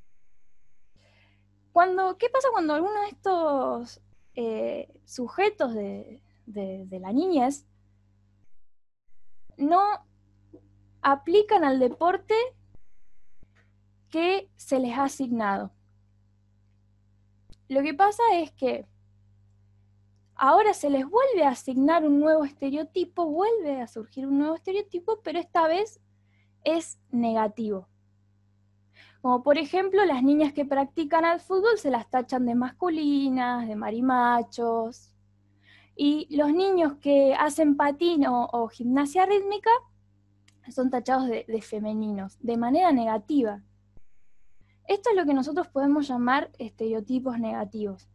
Speaker 14: ¿Qué pasa cuando alguno de estos sujetos de la niñez no aplican al deporte que se les ha asignado? Lo que pasa es que ahora se les vuelve a asignar un nuevo estereotipo, vuelve a surgir un nuevo estereotipo, pero esta vez es negativo. Como por ejemplo, las niñas que practican al fútbol se las tachan de masculinas, de marimachos, y los niños que hacen patín o gimnasia rítmica son tachados de femeninos, de manera negativa. Esto es lo que nosotros podemos llamar estereotipos negativos.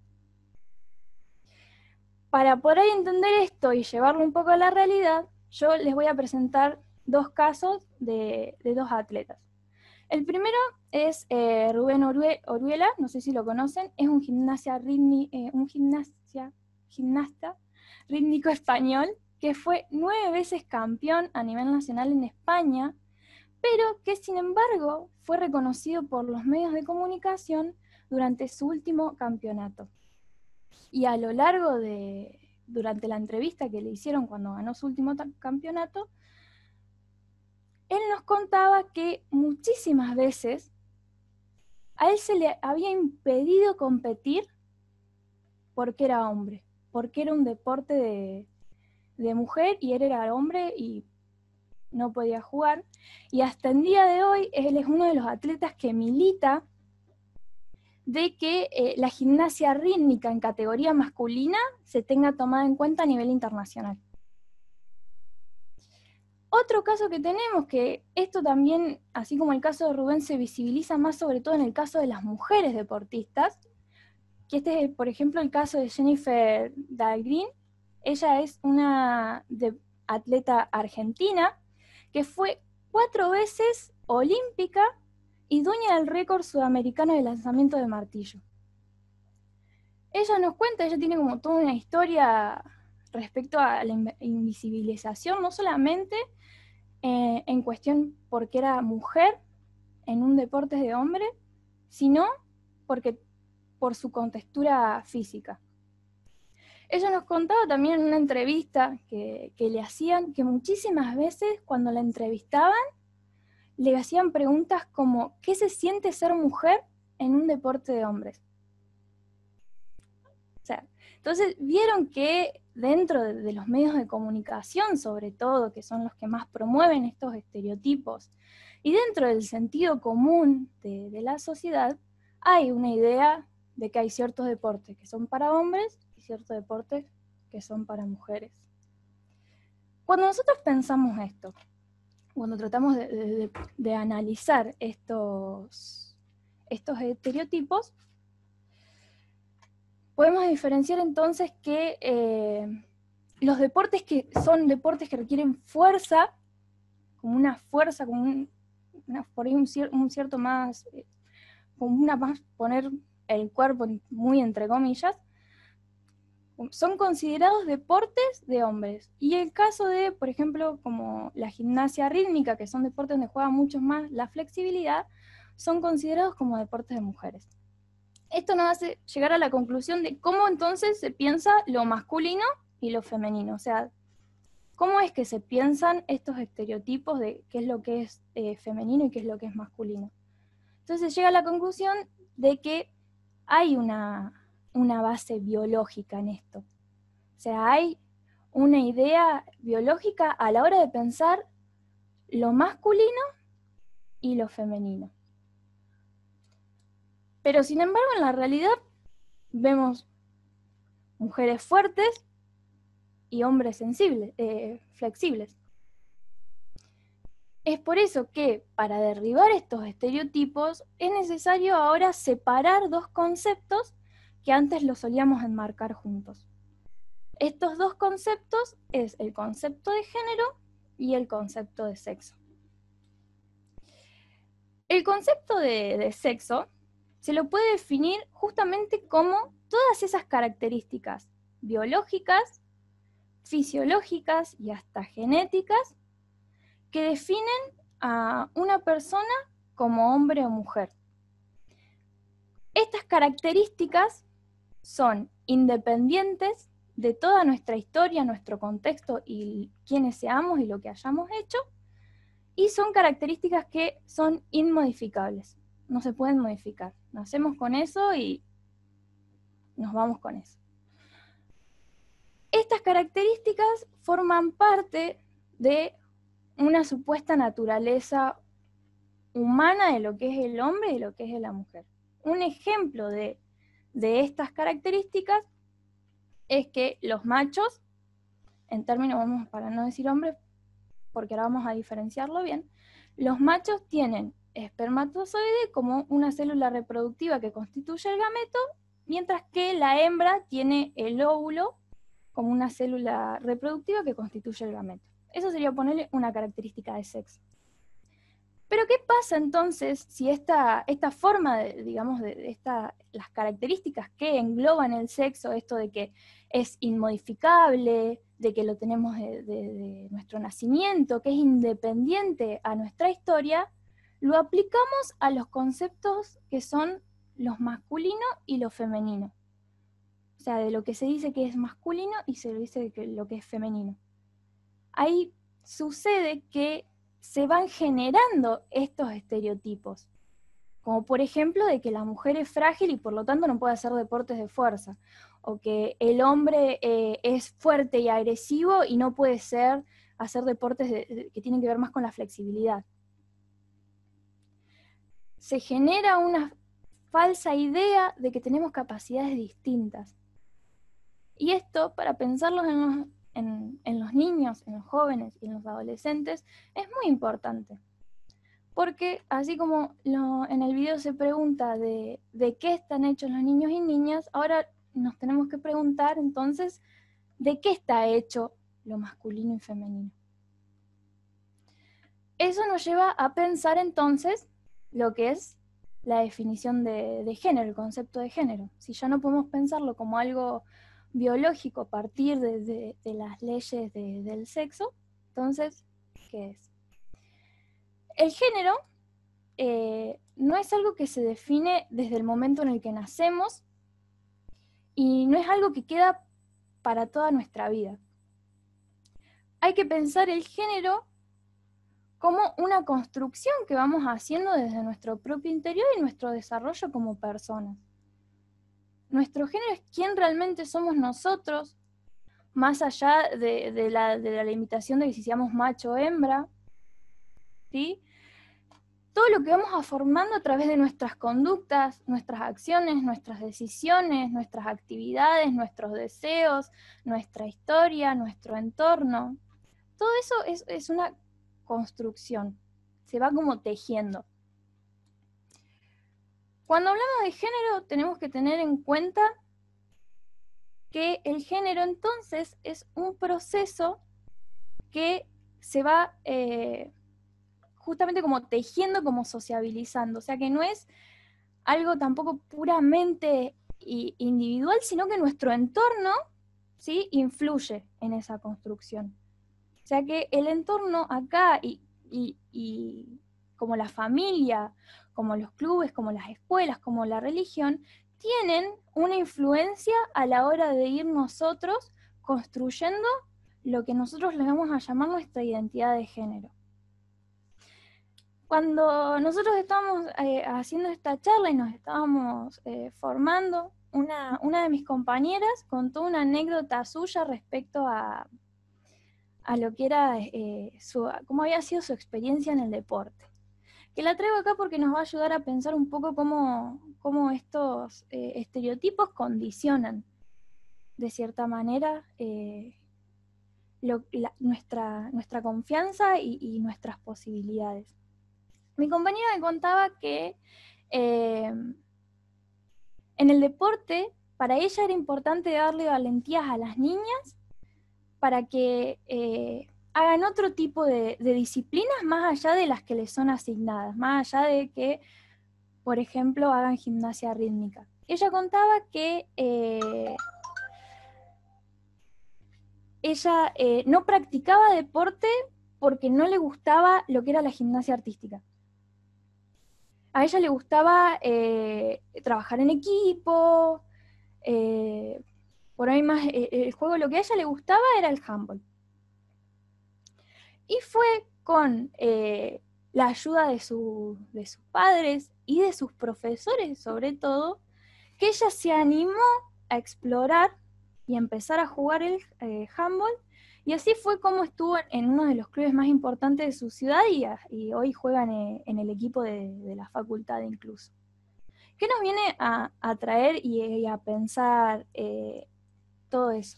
Speaker 14: Para poder entender esto y llevarlo un poco a la realidad, yo les voy a presentar dos casos de dos atletas. El primero es Rubén Oruela, no sé si lo conocen, es un gimnasta rítmico español que fue 9 veces campeón a nivel nacional en España, pero que sin embargo fue reconocido por los medios de comunicación durante su último campeonato. Y a lo largo durante la entrevista que le hicieron cuando ganó su último campeonato, él nos contaba que muchísimas veces a él se le había impedido competir porque era hombre, porque era un deporte de mujer y él era hombre y no podía jugar. Y hasta el día de hoy él es uno de los atletas que milita de que la gimnasia rítmica en categoría masculina se tenga tomada en cuenta a nivel internacional. Otro caso que tenemos, que esto también, así como el caso de Rubén, se visibiliza más sobre todo en el caso de las mujeres deportistas, que este es, por ejemplo, el caso de Jennifer Dahlgren. Ella es una atleta argentina que fue 4 veces olímpica y dueña del récord sudamericano de lanzamiento de martillo. Ella nos cuenta, ella tiene como toda una historia respecto a la invisibilización, no solamente en cuestión porque era mujer en un deporte de hombre, sino por su contextura física. Ella nos contaba también en una entrevista que le hacían, que muchísimas veces cuando la entrevistaban, le hacían preguntas como, ¿qué se siente ser mujer en un deporte de hombres? O sea, entonces vieron que dentro de los medios de comunicación, sobre todo, que son los que más promueven estos estereotipos, y dentro del sentido común de la sociedad, hay una idea de que hay ciertos deportes que son para hombres y ciertos deportes que son para mujeres. Cuando nosotros pensamos esto, cuando tratamos de analizar estos estereotipos, podemos diferenciar entonces que los deportes que son deportes que requieren fuerza, como una fuerza, como por ahí un cierto más, como una más poner el cuerpo muy entre comillas, son considerados deportes de hombres. Y el caso de, por ejemplo, como la gimnasia rítmica, que son deportes donde juega mucho más la flexibilidad, son considerados como deportes de mujeres. Esto nos hace llegar a la conclusión de cómo entonces se piensa lo masculino y lo femenino. O sea, cómo es que se piensan estos estereotipos de qué es lo que es femenino y qué es lo que es masculino. Entonces llega a la conclusión de que hay una base biológica en esto. O sea, hay una idea biológica a la hora de pensar lo masculino y lo femenino. Pero sin embargo, en la realidad vemos mujeres fuertes y hombres sensibles, flexibles. Es por eso que para derribar estos estereotipos es necesario ahora separar dos conceptos que antes los solíamos enmarcar juntos. Estos dos conceptos es el concepto de género y el concepto de sexo. El concepto de sexo se lo puede definir justamente como todas esas características biológicas, fisiológicas y hasta genéticas que definen a una persona como hombre o mujer. Estas características son independientes de toda nuestra historia, nuestro contexto y quiénes seamos y lo que hayamos hecho, y son características que son inmodificables, no se pueden modificar. Nacemos con eso y nos vamos con eso. Estas características forman parte de una supuesta naturaleza humana de lo que es el hombre y de lo que es la mujer. Un ejemplo de estas características es que los machos, en términos, vamos para no decir hombres, porque ahora vamos a diferenciarlo bien, los machos tienen espermatozoide como una célula reproductiva que constituye el gameto, mientras que la hembra tiene el óvulo como una célula reproductiva que constituye el gameto. Eso sería ponerle una característica de sexo. Pero ¿qué pasa entonces si esta forma, las características que engloban el sexo, esto de que es inmodificable, de que lo tenemos de nuestro nacimiento, que es independiente a nuestra historia, lo aplicamos a los conceptos que son los masculino y lo femenino? O sea, de lo que se dice que es masculino y se dice que lo que es femenino. Ahí sucede que se van generando estos estereotipos, como por ejemplo de que la mujer es frágil y por lo tanto no puede hacer deportes de fuerza, o que el hombre es fuerte y agresivo y no puede hacer deportes que tienen que ver más con la flexibilidad. Se genera una falsa idea de que tenemos capacidades distintas. Y esto, para pensarlos en los niños, en los jóvenes y en los adolescentes, es muy importante. Porque así como en el video se pregunta de qué están hechos los niños y niñas, ahora nos tenemos que preguntar entonces de qué está hecho lo masculino y femenino. Eso nos lleva a pensar entonces lo que es la definición de género, el concepto de género. Si ya no podemos pensarlo como algo biológico a partir de las leyes del sexo, entonces, ¿qué es? El género no es algo que se define desde el momento en el que nacemos y no es algo que queda para toda nuestra vida. Hay que pensar el género como una construcción que vamos haciendo desde nuestro propio interior y nuestro desarrollo como personas. Nuestro género es quién realmente somos nosotros, más allá de la limitación de que si seamos macho o hembra, ¿sí? Todo lo que vamos formando a través de nuestras conductas, nuestras acciones, nuestras decisiones, nuestras actividades, nuestros deseos, nuestra historia, nuestro entorno. Todo eso es una construcción, se va como tejiendo. Cuando hablamos de género tenemos que tener en cuenta que el género entonces es un proceso que se va justamente como tejiendo, como sociabilizando, o sea que no es algo tampoco puramente individual, sino que nuestro entorno, ¿sí?, influye en esa construcción. O sea que el entorno acá y como la familia, como los clubes, como las escuelas, como la religión, tienen una influencia a la hora de ir nosotros construyendo lo que nosotros le vamos a llamar nuestra identidad de género. Cuando nosotros estábamos haciendo esta charla y nos estábamos formando, una de mis compañeras contó una anécdota suya respecto a lo que era cómo había sido su experiencia en el deporte. Que la traigo acá porque nos va a ayudar a pensar un poco cómo estos estereotipos condicionan de cierta manera, nuestra confianza y nuestras posibilidades. Mi compañera me contaba que en el deporte, para ella era importante darle valentías a las niñas para que hagan otro tipo de disciplinas más allá de las que les son asignadas, más allá de que, por ejemplo, hagan gimnasia rítmica. Ella contaba que ella no practicaba deporte porque no le gustaba lo que era la gimnasia artística. A ella le gustaba trabajar en equipo, por ahí más el juego, lo que a ella le gustaba era el handball. Y fue con la ayuda de sus padres y de sus profesores, sobre todo, que ella se animó a explorar y empezar a jugar el handball, y así fue como estuvo en uno de los clubes más importantes de su ciudad y hoy juega en el equipo de la facultad incluso. ¿Qué nos viene a traer y a pensar todo eso?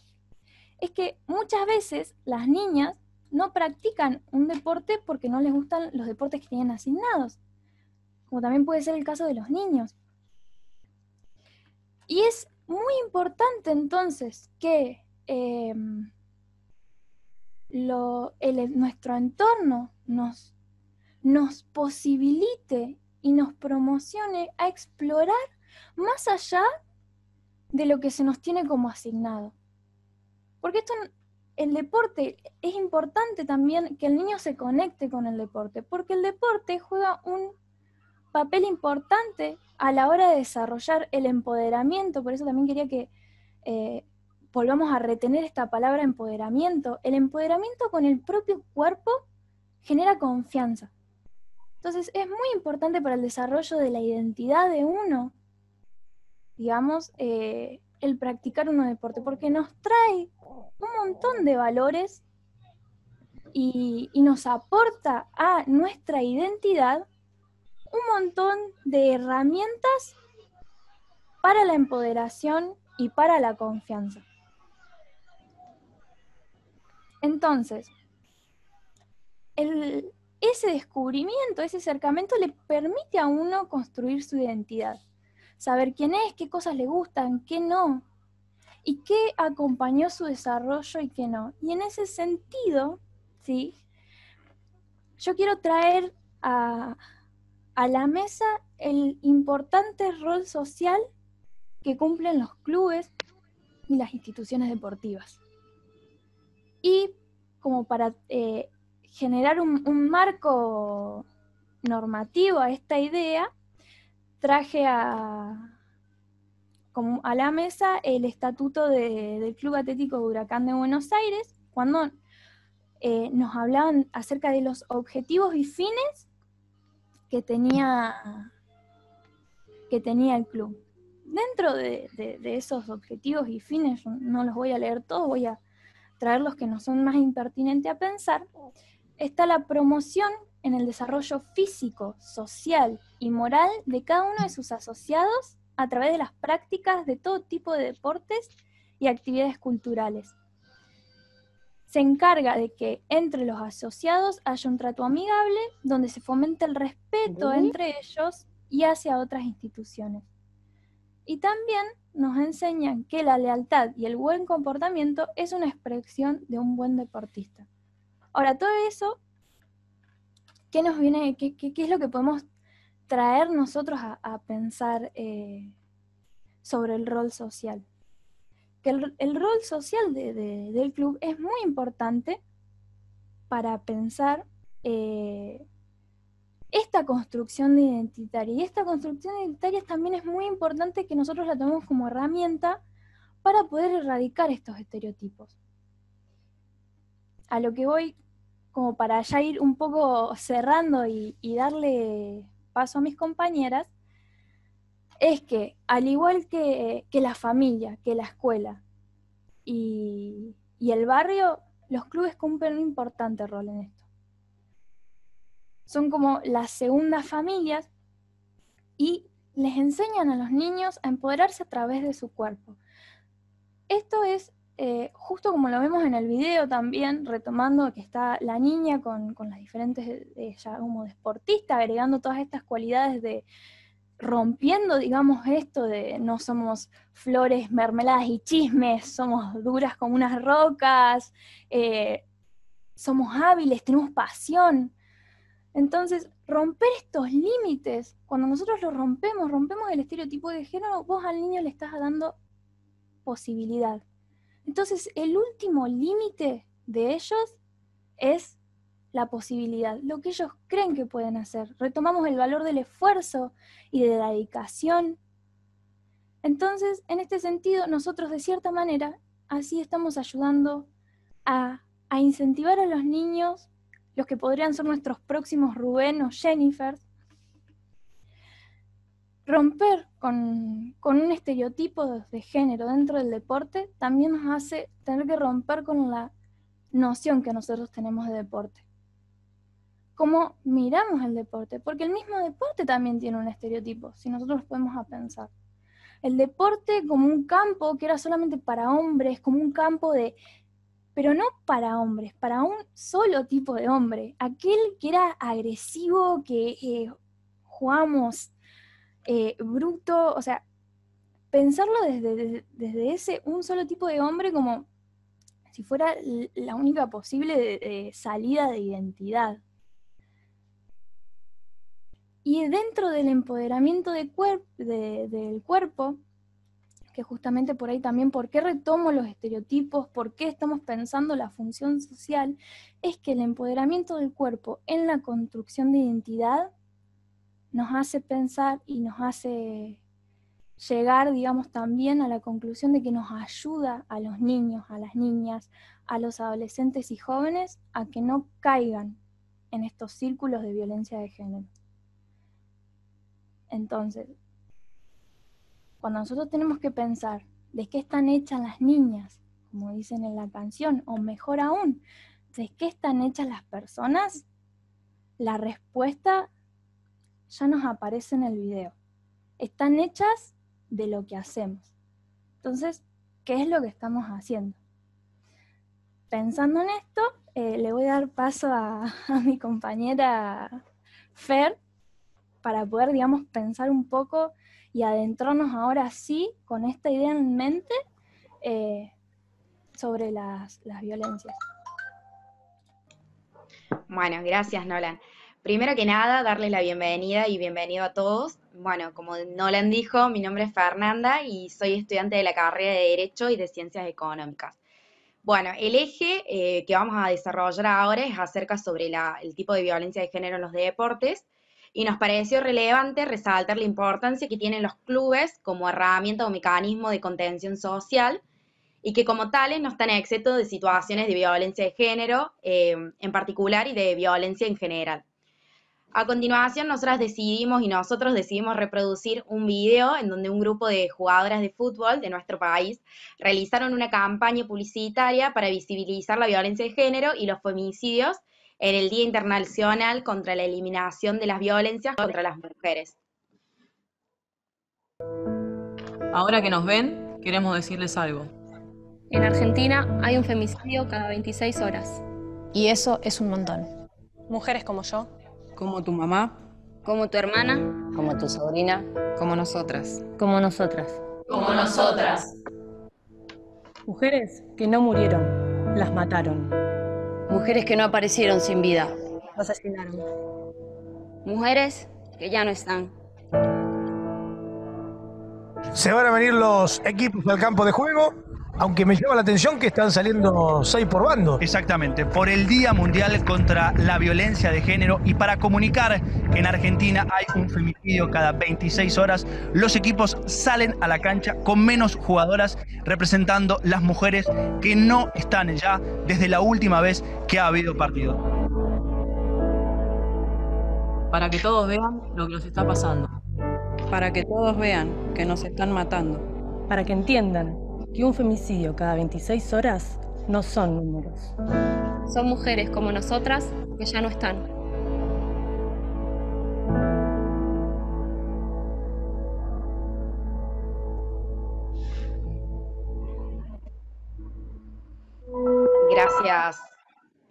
Speaker 14: Es que muchas veces las niñas no practican un deporte porque no les gustan los deportes que tienen asignados, como también puede ser el caso de los niños. Y es muy importante entonces que nuestro entorno nos posibilite y nos promocione a explorar más allá de lo que se nos tiene como asignado. Porque el deporte, es importante también que el niño se conecte con el deporte, porque el deporte juega un papel importante a la hora de desarrollar el empoderamiento. Por eso también quería que volvamos a retener esta palabra empoderamiento. El empoderamiento con el propio cuerpo genera confianza. Entonces es muy importante para el desarrollo de la identidad de uno, digamos, el practicar un deporte, porque nos trae un montón de valores y nos aporta a nuestra identidad un montón de herramientas para la empoderación y para la confianza. Entonces, ese descubrimiento, ese acercamiento le permite a uno construir su identidad, saber quién es, qué cosas le gustan, qué no, y qué acompañó su desarrollo y qué no. Y en ese sentido, ¿sí?, yo quiero traer a la mesa el importante rol social que cumplen los clubes y las instituciones deportivas. Y como para generar un marco normativo a esta idea, traje a la mesa el estatuto del Club Atlético Huracán de Buenos Aires, cuando nos hablaban acerca de los objetivos y fines que tenía el club. Dentro de esos objetivos y fines, yo no los voy a leer todos, voy a traer los que nos son más impertinentes a pensar, está la promoción en el desarrollo físico, social y moral de cada uno de sus asociados a través de las prácticas de todo tipo de deportes y actividades culturales. Se encarga de que entre los asociados haya un trato amigable donde se fomente el respeto entre ellos y hacia otras instituciones. Y también nos enseñan que la lealtad y el buen comportamiento es una expresión de un buen deportista. Ahora, todo eso, ¿qué nos viene, qué es lo que podemos traer nosotros a pensar sobre el rol social? Que el rol social del club es muy importante para pensar esta construcción identitaria. Y esta construcción identitaria también es muy importante que nosotros la tomemos como herramienta para poder erradicar estos estereotipos. A lo que voy, como para ya ir un poco cerrando y darle paso a mis compañeras, es que al igual que la familia, que la escuela y el barrio, los clubes cumplen un importante rol en esto. Son como las segundas familias y les enseñan a los niños a empoderarse a través de su cuerpo. esto es justo como lo vemos en el video también, retomando que está la niña con las diferentes, ya como deportista, agregando todas estas cualidades de rompiendo, digamos, esto de no somos flores, mermeladas y chismes, somos duras como unas rocas, somos hábiles, tenemos pasión. Entonces, romper estos límites, cuando nosotros los rompemos el estereotipo de género, vos al niño le estás dando posibilidad. Entonces, el último límite de ellos es la posibilidad, lo que ellos creen que pueden hacer. Retomamos el valor del esfuerzo y de la dedicación. Entonces, en este sentido, nosotros de cierta manera, así estamos ayudando a incentivar a los niños, los que podrían ser nuestros próximos Rubén o Jennifer, romper con un estereotipo de género dentro del deporte también nos hace tener que romper con la noción que nosotros tenemos de deporte. Cómo miramos el deporte, porque el mismo deporte también tiene un estereotipo, si nosotros nos podemos a pensar. El deporte como un campo que era solamente para hombres, como un campo de... pero no para hombres, para un solo tipo de hombre, aquel que era agresivo, que jugamos bruto, o sea, pensarlo desde ese un solo tipo de hombre como si fuera la única posible salida de identidad. Y dentro del empoderamiento del cuerpo, que justamente por ahí también, ¿por qué retomo los estereotipos? ¿Por qué estamos pensando la función social? Es que el empoderamiento del cuerpo en la construcción de identidad nos hace pensar y nos hace llegar, digamos, también a la conclusión de que nos ayuda a los niños, a las niñas, a los adolescentes y jóvenes a que no caigan en estos círculos de violencia de género. Entonces, cuando nosotros tenemos que pensar de qué están hechas las niñas, como dicen en la canción, o mejor aún, de qué están hechas las personas, la respuesta ya nos aparece en el video. Están hechas de lo que hacemos. Entonces, ¿qué es lo que estamos haciendo? Pensando en esto, le voy a dar paso a mi compañera Fer, para poder, digamos, pensar un poco y adentrarnos ahora sí, con esta idea en mente, sobre las violencias.
Speaker 16: Bueno, gracias Nolan. Primero que nada, darles la bienvenida y bienvenido a todos. Bueno, como Nolan dijo, mi nombre es Fernanda y soy estudiante de la carrera de Derecho y de Ciencias Económicas. Bueno, el eje que vamos a desarrollar ahora es acerca sobre el tipo de violencia de género en los deportes, y nos pareció relevante resaltar la importancia que tienen los clubes como herramienta o mecanismo de contención social, y que como tales no están exentos de situaciones de violencia de género en particular y de violencia en general. A continuación, nosotros decidimos reproducir un video en donde un grupo de jugadoras de fútbol de nuestro país realizaron una campaña publicitaria para visibilizar la violencia de género y los femicidios en el Día Internacional contra la Eliminación de las Violencias contra las Mujeres.
Speaker 17: Ahora que nos ven, queremos decirles algo.
Speaker 18: En Argentina hay un femicidio cada 26 horas.
Speaker 19: Y eso es un montón.
Speaker 18: Mujeres como yo,
Speaker 17: Como tu mamá,
Speaker 18: como tu hermana,
Speaker 19: Como tu sobrina.
Speaker 17: como nosotras.
Speaker 18: como nosotras.
Speaker 19: Como nosotras.
Speaker 20: Mujeres que no murieron, las mataron.
Speaker 18: Mujeres que no aparecieron sin vida.
Speaker 20: Las asesinaron.
Speaker 18: Mujeres que ya no están.
Speaker 21: Se van a venir los equipos al campo de juego, aunque me llama la atención que están saliendo 6 por bando.
Speaker 22: Exactamente, por el Día Mundial contra la Violencia de Género y para comunicar que en Argentina hay un femicidio cada 26 horas, los equipos salen a la cancha con menos jugadoras representando las mujeres que no están ya desde la última vez que ha habido partido.
Speaker 17: Para que todos vean lo que nos está pasando.
Speaker 23: Para que todos vean que nos están matando.
Speaker 20: Para que entiendan que un femicidio cada 26 horas no son números.
Speaker 18: Son mujeres como nosotras que ya no están.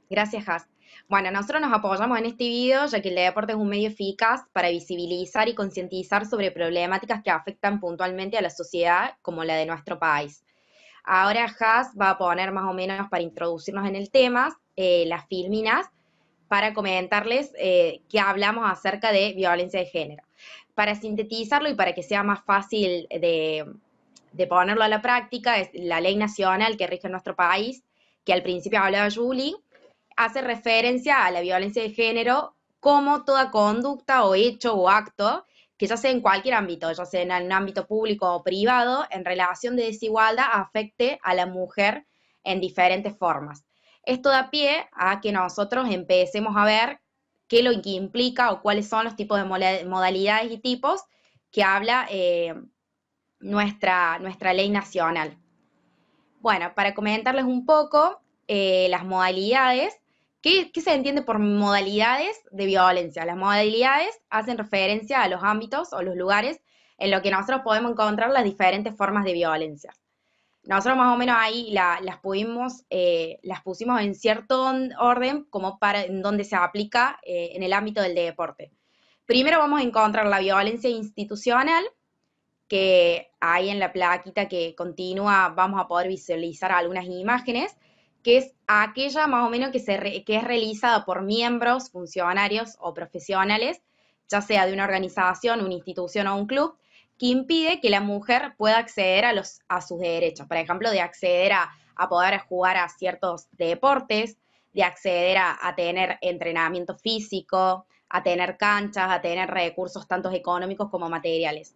Speaker 16: Gracias, Has. Bueno, nosotros nos apoyamos en este video ya que el deporte es un medio eficaz para visibilizar y concientizar sobre problemáticas que afectan puntualmente a la sociedad como la de nuestro país. Ahora Has va a poner más o menos para introducirnos en el tema las filminas para comentarles que hablamos acerca de violencia de género. Para sintetizarlo y para que sea más fácil de ponerlo a la práctica, es la ley nacional que rige nuestro país, que al principio hablaba Julie, hace referencia a la violencia de género como toda conducta o hecho o acto que ya sea en cualquier ámbito, ya sea en un ámbito público o privado, en relación de desigualdad afecte a la mujer en diferentes formas. Esto da pie a que nosotros empecemos a ver qué es lo que implica o cuáles son los tipos de modalidades y tipos que habla nuestra ley nacional. Bueno, para comentarles un poco las modalidades, ¿qué se entiende por modalidades de violencia? Las modalidades hacen referencia a los ámbitos o los lugares en los que nosotros podemos encontrar las diferentes formas de violencia. Nosotros más o menos ahí las pusimos en cierto orden como en donde se aplica en el ámbito del deporte. Primero vamos a encontrar la violencia institucional, que ahí en la plaquita que continúa vamos a poder visualizar algunas imágenes, que es aquella más o menos que es realizada por miembros, funcionarios o profesionales, ya sea de una organización, una institución o un club, que impide que la mujer pueda acceder a sus derechos. Por ejemplo, de acceder a poder jugar a ciertos deportes, de acceder a tener entrenamiento físico, a tener canchas, a tener recursos tanto económicos como materiales.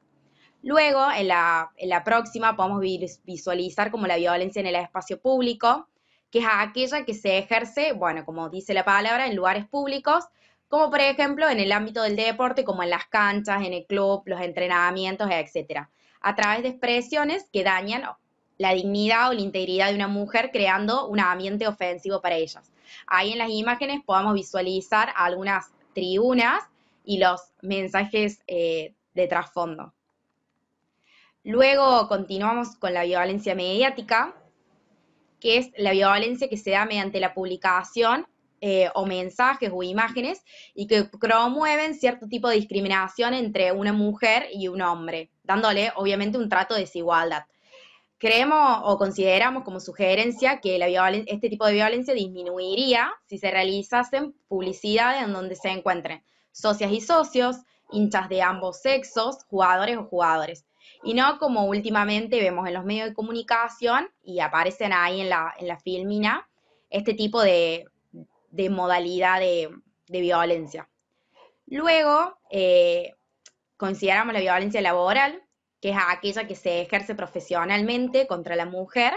Speaker 16: Luego, en la próxima, podemos visualizar como la violencia en el espacio público, que es aquella que se ejerce, bueno, como dice la palabra, en lugares públicos, como por ejemplo en el ámbito del deporte, como en las canchas, en el club, los entrenamientos, etc., a través de expresiones que dañan la dignidad o la integridad de una mujer, creando un ambiente ofensivo para ellas. Ahí en las imágenes podemos visualizar algunas tribunas y los mensajes de trasfondo. Luego continuamos con la violencia mediática, que es la violencia que se da mediante la publicación o mensajes o imágenes y que promueven cierto tipo de discriminación entre una mujer y un hombre, dándole obviamente un trato de desigualdad. Creemos o consideramos como sugerencia que este tipo de violencia disminuiría si se realizasen publicidades en donde se encuentren socias y socios, hinchas de ambos sexos, jugadores o jugadores. Y no como últimamente vemos en los medios de comunicación y aparecen ahí en la filmina, este tipo de modalidad de violencia. Luego, consideramos la violencia laboral, que es aquella que se ejerce profesionalmente contra la mujer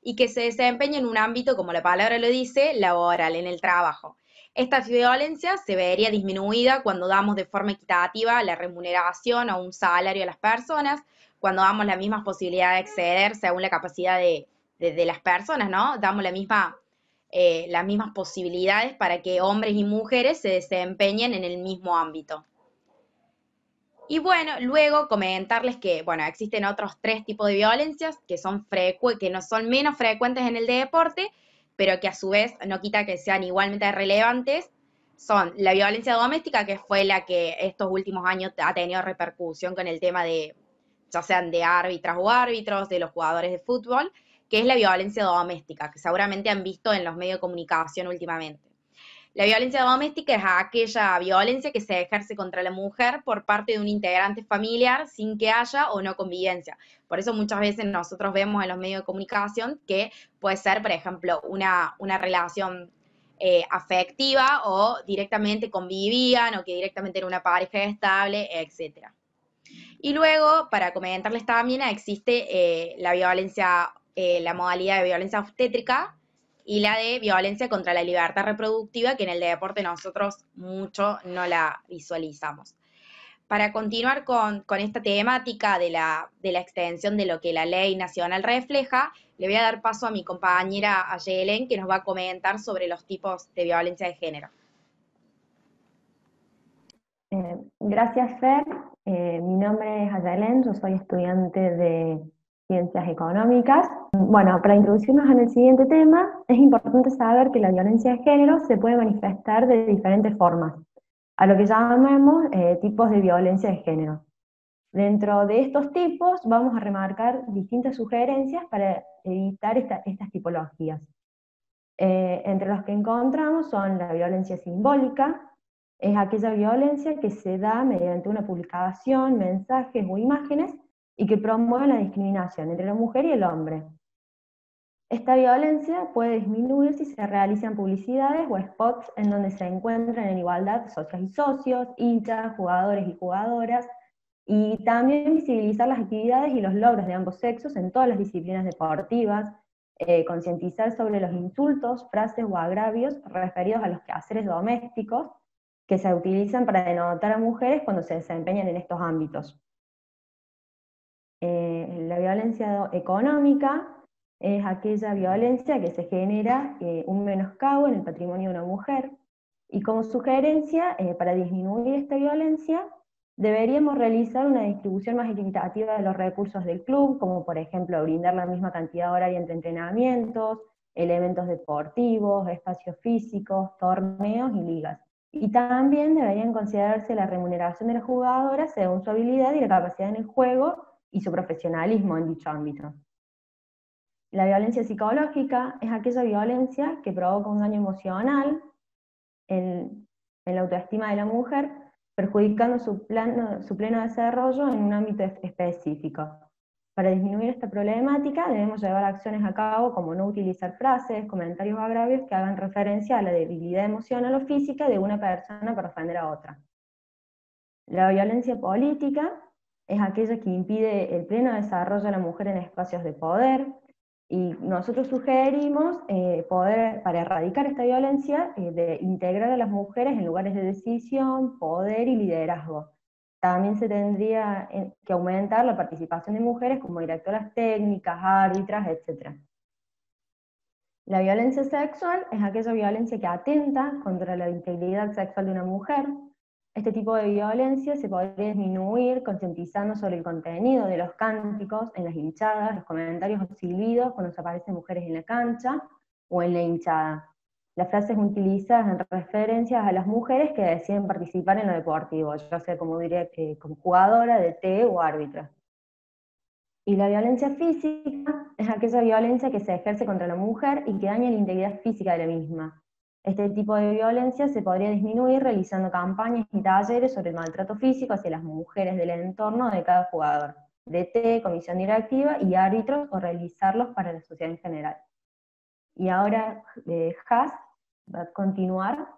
Speaker 16: y que se desempeña en un ámbito, como la palabra lo dice, laboral, en el trabajo. Esta violencia se vería disminuida cuando damos de forma equitativa la remuneración o un salario a las personas, cuando damos las mismas posibilidades de acceder según la capacidad de las personas, ¿no? Damos las mismas posibilidades para que hombres y mujeres se desempeñen en el mismo ámbito. Y bueno, luego comentarles que, bueno, existen otros 3 tipos de violencias que no son menos frecuentes en el deporte, pero que a su vez no quita que sean igualmente relevantes. Son la violencia doméstica, que fue la que estos últimos años ha tenido repercusión con el tema de, ya sean de árbitras o árbitros, de los jugadores de fútbol, que es la violencia doméstica, que seguramente han visto en los medios de comunicación últimamente. La violencia doméstica es aquella violencia que se ejerce contra la mujer por parte de un integrante familiar sin que haya o no convivencia. Por eso muchas veces nosotros vemos en los medios de comunicación que puede ser, por ejemplo, una relación afectiva o directamente convivían o que directamente era una pareja estable, etc. Y luego, para comentarles también, existe la modalidad de violencia obstétrica y la de violencia contra la libertad reproductiva, que en el deporte nosotros mucho no la visualizamos. Para continuar con esta temática de la extensión de lo que la ley nacional refleja, le voy a dar paso a mi compañera Ayelen, que nos va a comentar sobre los tipos de violencia de género.
Speaker 1: Gracias, Fer. Mi nombre es Ayelen, yo soy estudiante de Ciencias Económicas. Bueno, para introducirnos en el siguiente tema, es importante saber que la violencia de género se puede manifestar de diferentes formas, a lo que llamamos tipos de violencia de género. Dentro de estos tipos vamos a remarcar distintas sugerencias para evitar estas tipologías. Entre los que encontramos son la violencia simbólica, es aquella violencia que se da mediante una publicación, mensajes o imágenes y que promueve la discriminación entre la mujer y el hombre. Esta violencia puede disminuir si se realizan publicidades o spots en donde se encuentran en igualdad socias y socios, hinchas, jugadores y jugadoras, y también visibilizar las actividades y los logros de ambos sexos en todas las disciplinas deportivas, concientizar sobre los insultos, frases o agravios referidos a los quehaceres domésticos que se utilizan para denotar a mujeres cuando se desempeñan en estos ámbitos. La violencia económica es aquella violencia que se genera un menoscabo en el patrimonio de una mujer, y como sugerencia, para disminuir esta violencia, deberíamos realizar una distribución más equitativa de los recursos del club, como por ejemplo brindar la misma cantidad horaria entre entrenamientos, elementos deportivos, espacios físicos, torneos y ligas. Y también deberían considerarse la remuneración de las jugadoras según su habilidad y la capacidad en el juego y su profesionalismo en dicho ámbito. La violencia psicológica es aquella violencia que provoca un daño emocional en la autoestima de la mujer, perjudicando su pleno desarrollo en un ámbito específico. Para disminuir esta problemática debemos llevar acciones a cabo como no utilizar frases, comentarios o agravios que hagan referencia a la debilidad emocional o física de una persona para ofender a otra. La violencia política es aquella que impide el pleno desarrollo de la mujer en espacios de poder, y nosotros sugerimos para erradicar esta violencia, de integrar a las mujeres en lugares de decisión, poder y liderazgo. También se tendría que aumentar la participación de mujeres como directoras técnicas, árbitras, etc. La violencia sexual es aquella violencia que atenta contra la integridad sexual de una mujer. Este tipo de violencia se podría disminuir concientizando sobre el contenido de los cánticos en las hinchadas, los comentarios o silbidos cuando se aparecen mujeres en la cancha o en la hinchada. Las frases utilizadas en referencias a las mujeres que deciden participar en lo deportivo, ya sea como jugadora, DT o árbitra. Y la violencia física es aquella violencia que se ejerce contra la mujer y que daña la integridad física de la misma. Este tipo de violencia se podría disminuir realizando campañas y talleres sobre el maltrato físico hacia las mujeres del entorno de cada jugador, DT, comisión directiva y árbitros, o realizarlos para la sociedad en general. Y ahora Has va a continuar.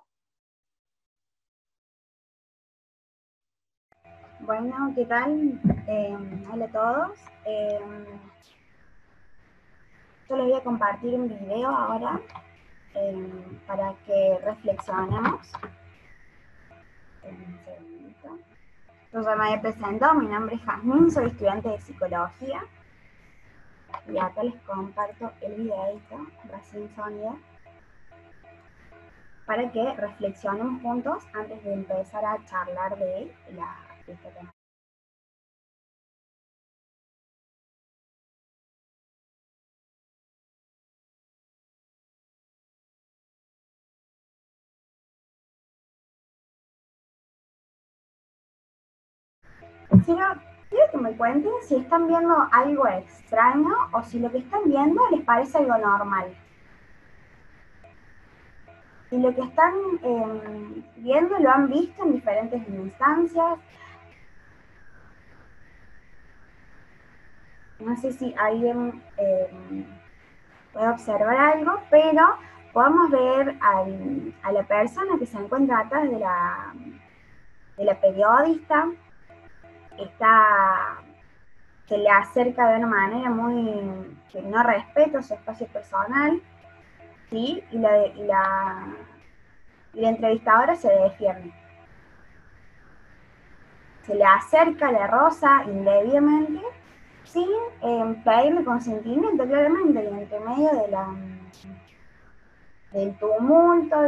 Speaker 2: Bueno, ¿qué tal? Hola a todos. Yo les voy a compartir un video ahora para que reflexionemos. Un segundito. Yo ya me he presentado, mi nombre es Jazmín, soy estudiante de psicología. Y acá les comparto el videito, recién sonido, para que reflexionemos juntos antes de empezar a charlar de este tema. Quiero que me cuenten si están viendo algo extraño o si lo que están viendo les parece algo normal. Si lo que están viendo lo han visto en diferentes instancias. No sé si alguien puede observar algo, pero podemos ver a la persona que se encuentra atrás de la periodista. Se le acerca de una manera que no respeta su espacio personal, ¿sí? Y la entrevistadora se defiende. Se le acerca, le roza indebidamente, sin pedirle consentimiento, claramente, y entre medio del tumulto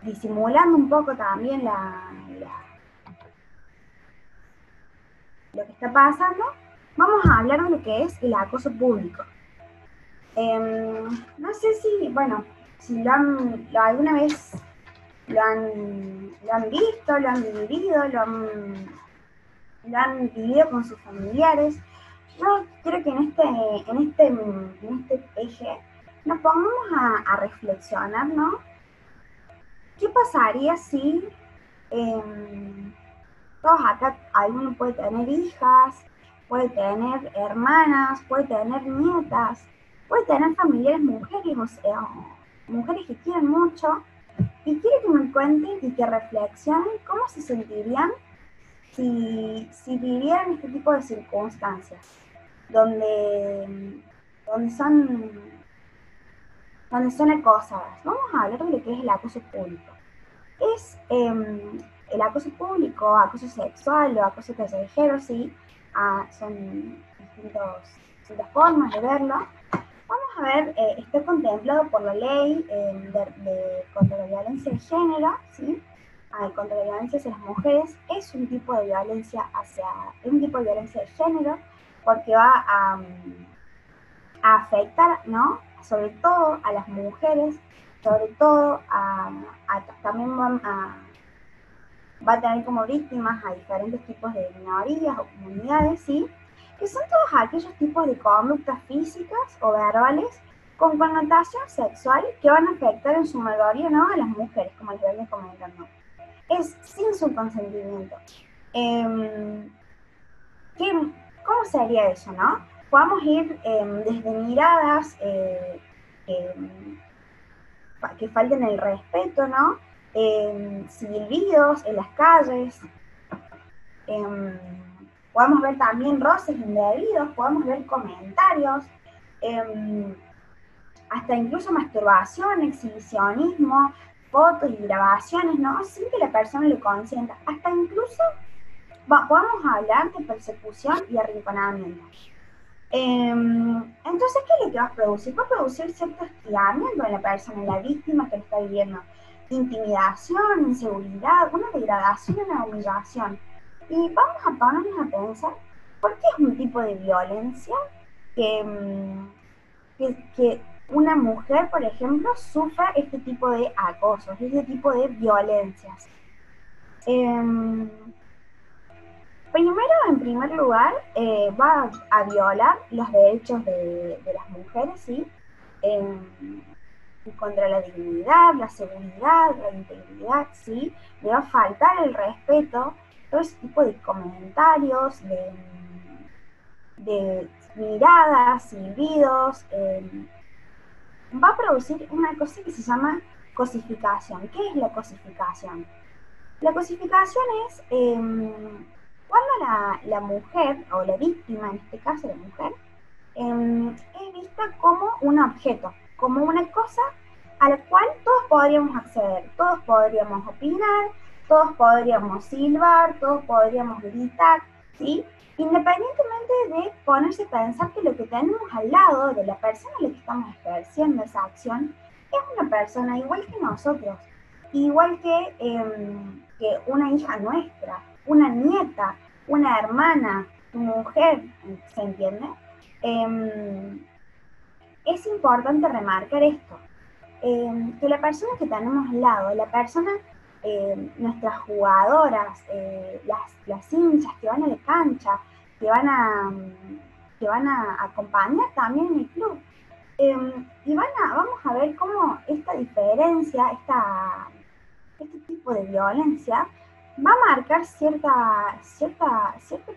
Speaker 2: disimulando un poco también lo que está pasando, vamos a hablar de lo que es el acoso público. No sé si, bueno, si alguna vez lo han visto, lo han vivido, lo han vivido con sus familiares. Yo creo que en este eje nos pongamos a reflexionar, ¿no? ¿Qué pasaría si todos acá, alguno puede tener hijas, puede tener hermanas, puede tener nietas, puede tener familiares mujeres, o sea, mujeres que quieren mucho, y quiero que me cuenten y que reflexionen cómo se sentirían si vivieran este tipo de circunstancias, donde son acosadas. Vamos a hablar de lo que es el acoso público. Es el acoso público, acoso sexual o acoso callejero, sí, son distintas formas de verlo. Vamos a ver, está contemplado por la ley contra la violencia de género, ¿sí? Contra la violencia hacia las mujeres. Es un tipo de violencia de género, porque va a afectar, ¿no? Sobre todo a las mujeres, sobre todo también va a tener como víctimas a diferentes tipos de minorías o comunidades, ¿sí? Que son todos aquellos tipos de conductas físicas o verbales con connotación sexual que van a afectar en su mayoría, ¿no?, a las mujeres, como les venía comentando. Es sin su consentimiento. ¿Cómo sería eso, no? Podemos ir desde miradas que falten el respeto, ¿no? Silbidos en las calles. Podemos ver también roces indebidos, podemos ver comentarios, hasta incluso masturbación, exhibicionismo, fotos y grabaciones, ¿no? Sin que la persona lo consienta. Hasta incluso podemos hablar de persecución y arrinconamiento. Entonces, ¿qué es lo que va a producir? Va a producir cierto hostigamiento en la persona, en la víctima que está viviendo. Intimidación, inseguridad, una degradación, una humillación. Y vamos a ponernos a pensar, ¿por qué es un tipo de violencia que una mujer, por ejemplo, sufra este tipo de acosos, este tipo de violencias? Primero, en primer lugar, va a violar los derechos de las mujeres, ¿sí? Contra la dignidad, la seguridad, la integridad, ¿sí? Le va a faltar el respeto, todo ese tipo de comentarios, de miradas, silbidos, va a producir una cosa que se llama cosificación. ¿Qué es la cosificación? La cosificación es cuando la mujer, o la víctima, en este caso la mujer, es vista como un objeto, como una cosa a la cual todos podríamos acceder, todos podríamos opinar, todos podríamos silbar, todos podríamos gritar, ¿sí? Independientemente de ponerse a pensar que lo que tenemos al lado de la persona a la que estamos ejerciendo esa acción es una persona igual que nosotros, igual que una hija nuestra, una nieta, una hermana, una mujer, ¿se entiende? Es importante remarcar esto, que la persona que tenemos al lado, la persona, nuestras jugadoras, las hinchas que van a la cancha, que van a acompañar también en el club, y vamos a ver cómo esta diferencia, este tipo de violencia va a marcar cierto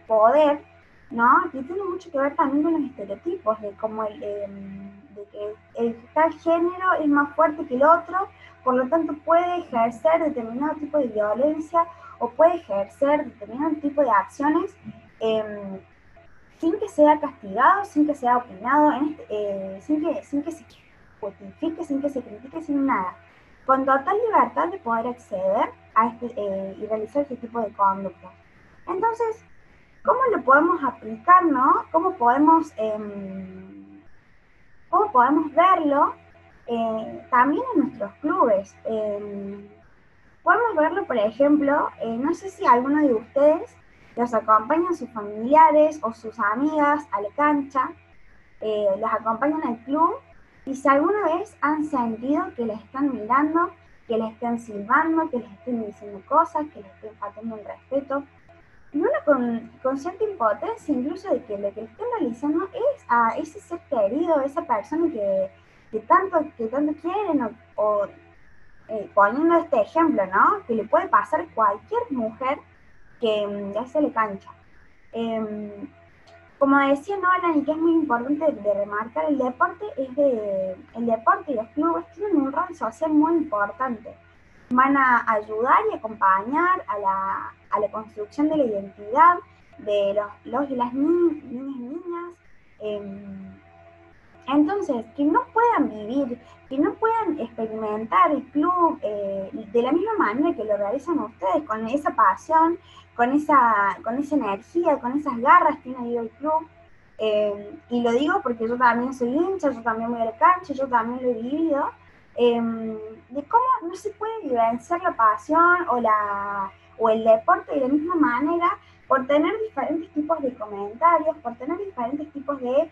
Speaker 2: poder, ¿no? Que tiene mucho que ver también con los estereotipos, de cómo de que tal género es más fuerte que el otro, por lo tanto puede ejercer determinado tipo de violencia o puede ejercer determinado tipo de acciones sin que sea castigado, sin que sea opinado, sin que se justifique, sin que se critique, sin nada. Con total libertad de poder acceder a y realizar este tipo de conductas. Entonces, ¿cómo lo podemos aplicar, no? ¿Cómo podemos verlo también en nuestros clubes? Podemos verlo, por ejemplo, no sé si alguno de ustedes los acompañan sus familiares o sus amigas a la cancha, los acompañan al club, y si alguna vez han sentido que les están mirando, que les están silbando, que les estén diciendo cosas, que les estén faltando el respeto, y uno con cierta impotencia incluso de que lo que le estén realizando es a ese ser querido, esa persona que tanto quieren, poniendo este ejemplo, ¿no? Que le puede pasar a cualquier mujer que ya se le cancha. Como decía Nolan, y que es muy importante de remarcar, el deporte y los clubes tienen un rol social muy importante. Van a ayudar y acompañar a la construcción de la identidad de los y las niñas y niñas. Entonces, que no puedan vivir, que no puedan experimentar el club de la misma manera que lo realizan ustedes, con esa pasión, con esa energía, con esas garras que han ido al club. Y lo digo porque yo también soy hincha, yo también voy a la cancha, yo también lo he vivido, de cómo no se puede vivenciar la pasión o el deporte de la misma manera por tener diferentes tipos de comentarios, por tener diferentes tipos de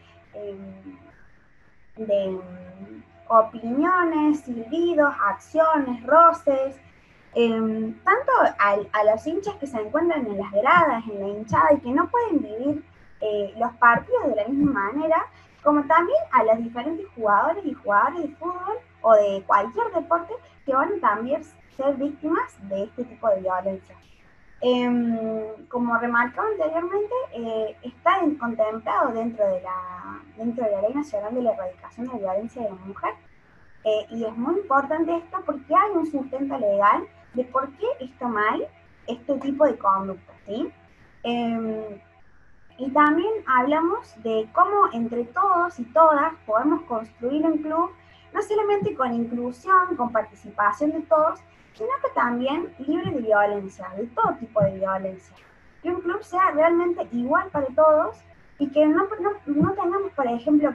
Speaker 2: opiniones, silbidos, acciones, roces, tanto a los hinchas que se encuentran en las gradas, en la hinchada, y que no pueden vivir los partidos de la misma manera, como también a los diferentes jugadores y jugadoras de fútbol o de cualquier deporte que van a también ser víctimas de este tipo de violencia. Como remarcaba anteriormente, está contemplado dentro de la Ley Nacional de la Erradicación de la Violencia de la Mujer, y es muy importante esto porque hay un sustento legal de por qué está mal este tipo de conducta, ¿sí? Y también hablamos de cómo entre todos y todas podemos construir un club, no solamente con inclusión, con participación de todos, sino que también libre de violencia, de todo tipo de violencia. Que un club sea realmente igual para todos y que no tengamos, por ejemplo,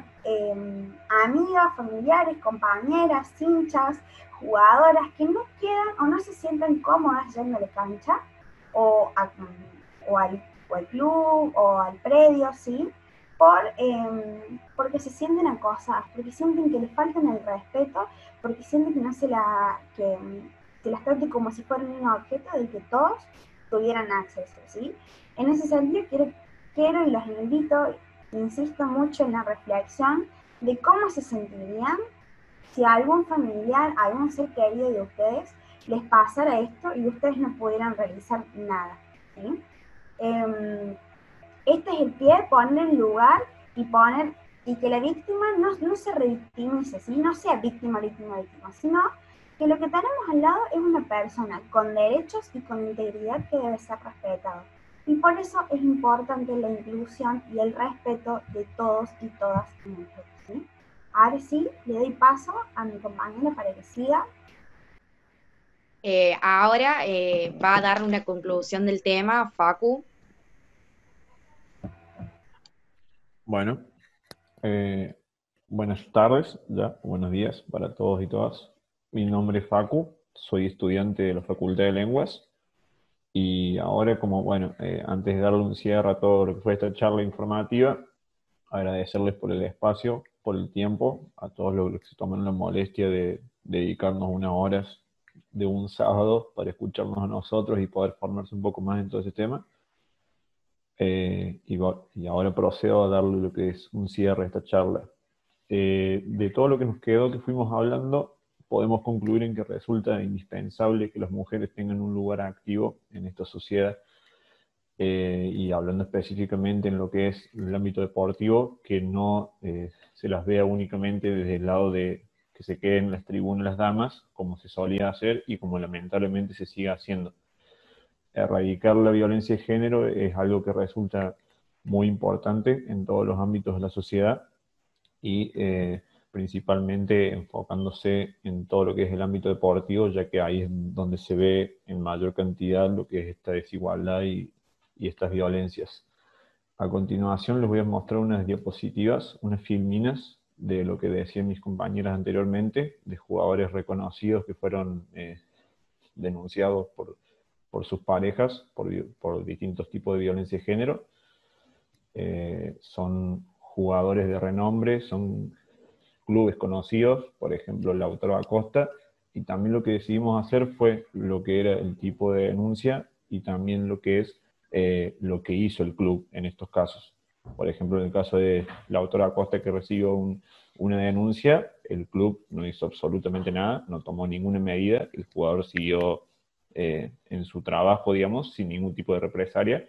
Speaker 2: amigas, familiares, compañeras, hinchas, jugadoras que no quieran o no se sientan cómodas yendo a la cancha o al club o al predio, ¿sí? Porque se sienten acosadas, porque sienten que les faltan el respeto, porque sienten que no se las trate como si fueran un objeto del que todos tuvieran acceso, ¿sí? En ese sentido quiero y los invito, insisto mucho en la reflexión de cómo se sentirían si a algún familiar, a algún ser querido de ustedes les pasara esto y ustedes no pudieran realizar nada, ¿sí? Este es el pie, poner en lugar y que la víctima no se revictimice, ¿sí? No sea víctima, sino que lo que tenemos al lado es una persona con derechos y con integridad que debe ser respetado. Y por eso es importante la inclusión y el respeto de todos y todas nosotros, ¿sí? Ahora sí, le doy paso a mi compañera para que siga.
Speaker 16: Ahora va a dar una conclusión del tema, Facu.
Speaker 3: Bueno, buenas tardes, ya, buenos días para todos y todas. Mi nombre es Facu, soy estudiante de la Facultad de Lenguas y ahora antes de darle un cierre a todo lo que fue esta charla informativa, agradecerles por el espacio, por el tiempo, a todos los que se toman la molestia de dedicarnos unas horas de un sábado para escucharnos a nosotros y poder formarse un poco más en todo ese tema. Y ahora procedo a darle lo que es un cierre a esta charla. De todo lo que nos quedó, que fuimos hablando, podemos concluir en que resulta indispensable que las mujeres tengan un lugar activo en esta sociedad, y hablando específicamente en lo que es el ámbito deportivo, que no se las vea únicamente desde el lado de que se queden en las tribunas las damas, como se solía hacer y como lamentablemente se sigue haciendo. Erradicar la violencia de género es algo que resulta muy importante en todos los ámbitos de la sociedad y principalmente enfocándose en todo lo que es el ámbito deportivo, ya que ahí es donde se ve en mayor cantidad lo que es esta desigualdad y estas violencias. A continuación les voy a mostrar unas diapositivas, unas filminas de lo que decían mis compañeras anteriormente, de jugadores reconocidos que fueron denunciados por sus parejas, por distintos tipos de violencia de género. Son jugadores de renombre, son clubes conocidos, por ejemplo Lautaro Acosta, y también lo que decidimos hacer fue lo que era el tipo de denuncia y también lo que es lo que hizo el club en estos casos. Por ejemplo, en el caso de Lautaro Acosta, que recibió una denuncia, el club no hizo absolutamente nada, no tomó ninguna medida, el jugador siguió en su trabajo, digamos, sin ningún tipo de represalia.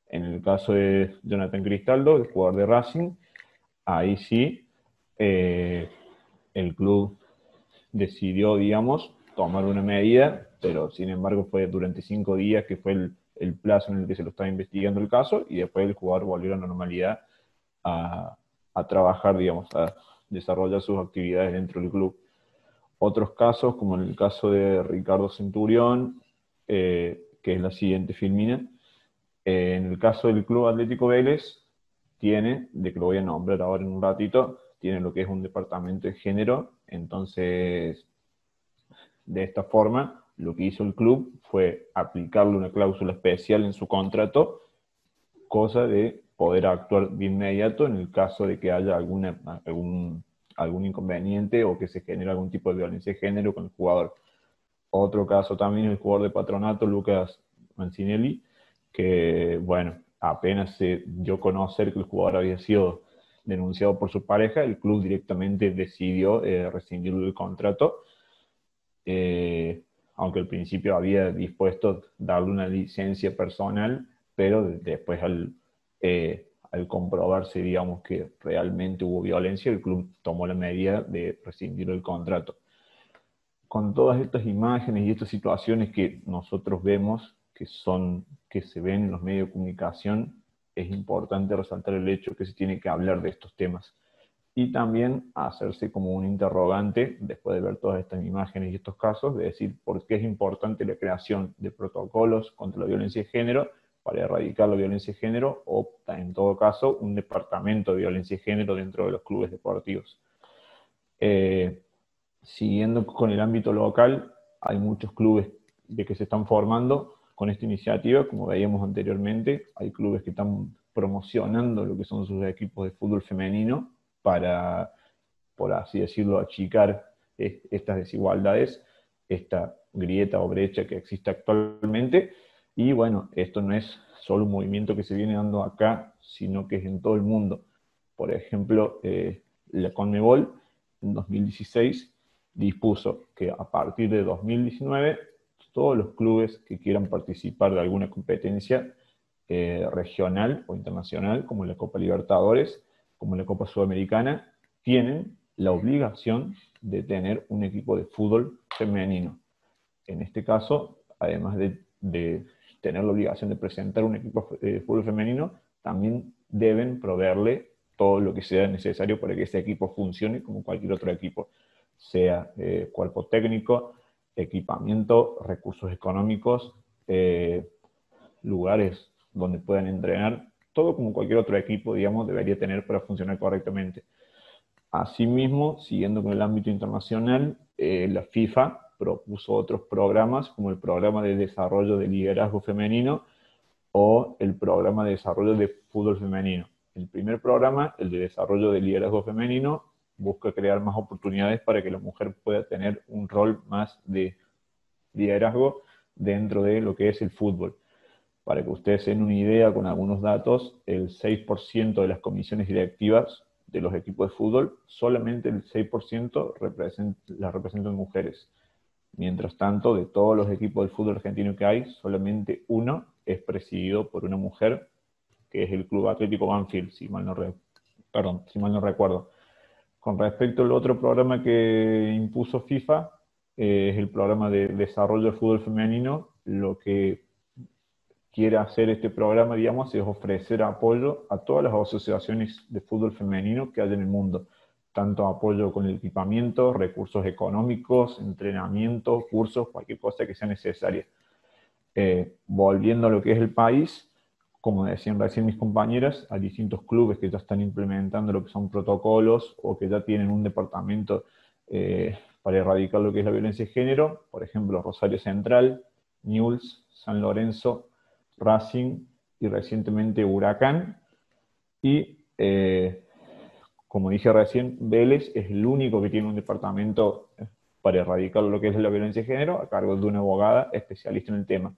Speaker 3: En el caso de Jonathan Cristaldo, el jugador de Racing, ahí sí, el club decidió, digamos, tomar una medida, pero sin embargo fue durante 5 días que fue el plazo en el que se lo estaba investigando el caso, y después el jugador volvió a la normalidad a trabajar, digamos, a desarrollar sus actividades dentro del club. Otros casos, como en el caso de Ricardo Centurión, que es la siguiente filmina, en el caso del Club Atlético Vélez, tiene, de que lo voy a nombrar ahora en un ratito, tiene lo que es un departamento de género. Entonces, de esta forma, lo que hizo el club fue aplicarle una cláusula especial en su contrato, cosa de poder actuar de inmediato en el caso de que haya algún inconveniente o que se genere algún tipo de violencia de género con el jugador. Otro caso también, el jugador de Patronato, Lucas Mancinelli, que, bueno, apenas se dio a conocer que el jugador había sido denunciado por su pareja, el club directamente decidió rescindirle el contrato, aunque al principio había dispuesto darle una licencia personal, pero después al comprobarse, digamos, que realmente hubo violencia, el club tomó la medida de rescindir el contrato. Con todas estas imágenes y estas situaciones que nosotros vemos, que se ven en los medios de comunicación, es importante resaltar el hecho que se tiene que hablar de estos temas. Y también hacerse como un interrogante, después de ver todas estas imágenes y estos casos, de decir por qué es importante la creación de protocolos contra la violencia de género, para erradicar la violencia de género, o en todo caso un departamento de violencia de género dentro de los clubes deportivos. Siguiendo con el ámbito local, hay muchos clubes que se están formando con esta iniciativa. Como veíamos anteriormente, hay clubes que están promocionando lo que son sus equipos de fútbol femenino para, por así decirlo, achicar estas desigualdades, esta grieta o brecha que existe actualmente. Y bueno, esto no es solo un movimiento que se viene dando acá, sino que es en todo el mundo. Por ejemplo, la Conmebol en 2016 dispuso que a partir de 2019 todos los clubes que quieran participar de alguna competencia regional o internacional, como la Copa Libertadores, como la Copa Sudamericana, tienen la obligación de tener un equipo de fútbol femenino. En este caso, además de tener la obligación de presentar un equipo de fútbol femenino, también deben proveerle todo lo que sea necesario para que ese equipo funcione como cualquier otro equipo, sea cuerpo técnico, equipamiento, recursos económicos, lugares donde puedan entrenar, todo como cualquier otro equipo, digamos, debería tener para funcionar correctamente. Asimismo, siguiendo con el ámbito internacional, la FIFA propuso otros programas, como el programa de desarrollo de liderazgo femenino o el programa de desarrollo de fútbol femenino. El primer programa, el de desarrollo de liderazgo femenino, busca crear más oportunidades para que la mujer pueda tener un rol más de liderazgo dentro de lo que es el fútbol. Para que ustedes se den una idea con algunos datos, el 6% de las comisiones directivas de los equipos de fútbol, solamente el 6% las representan mujeres. Mientras tanto, de todos los equipos de fútbol argentino que hay, solamente uno es presidido por una mujer, que es el Club Atlético Banfield, si mal no recuerdo. Con respecto al otro programa que impuso FIFA, es el programa de desarrollo del fútbol femenino. Lo que quiere hacer este programa, digamos, es ofrecer apoyo a todas las asociaciones de fútbol femenino que hay en el mundo. Tanto apoyo con el equipamiento, recursos económicos, entrenamiento, cursos, cualquier cosa que sea necesaria. Volviendo a lo que es el país, como decían recién mis compañeras, hay distintos clubes que ya están implementando lo que son protocolos o que ya tienen un departamento para erradicar lo que es la violencia de género. Por ejemplo, Rosario Central, Newell's, San Lorenzo, Racing y recientemente Huracán. Y como dije recién, Vélez es el único que tiene un departamento para erradicar lo que es la violencia de género, a cargo de una abogada especialista en el tema.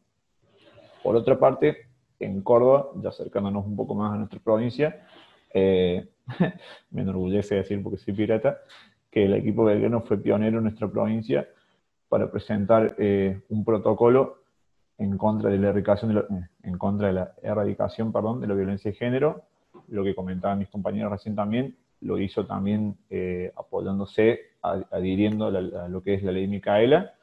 Speaker 3: Por otra parte, en Córdoba, ya acercándonos un poco más a nuestra provincia, me enorgullece decir, porque soy pirata, que el equipo belgrano fue pionero en nuestra provincia para presentar un protocolo en contra de la erradicación de la violencia de género. Lo que comentaban mis compañeros recién también, lo hizo también apoyándose, adhiriendo a lo que es la ley Micaela,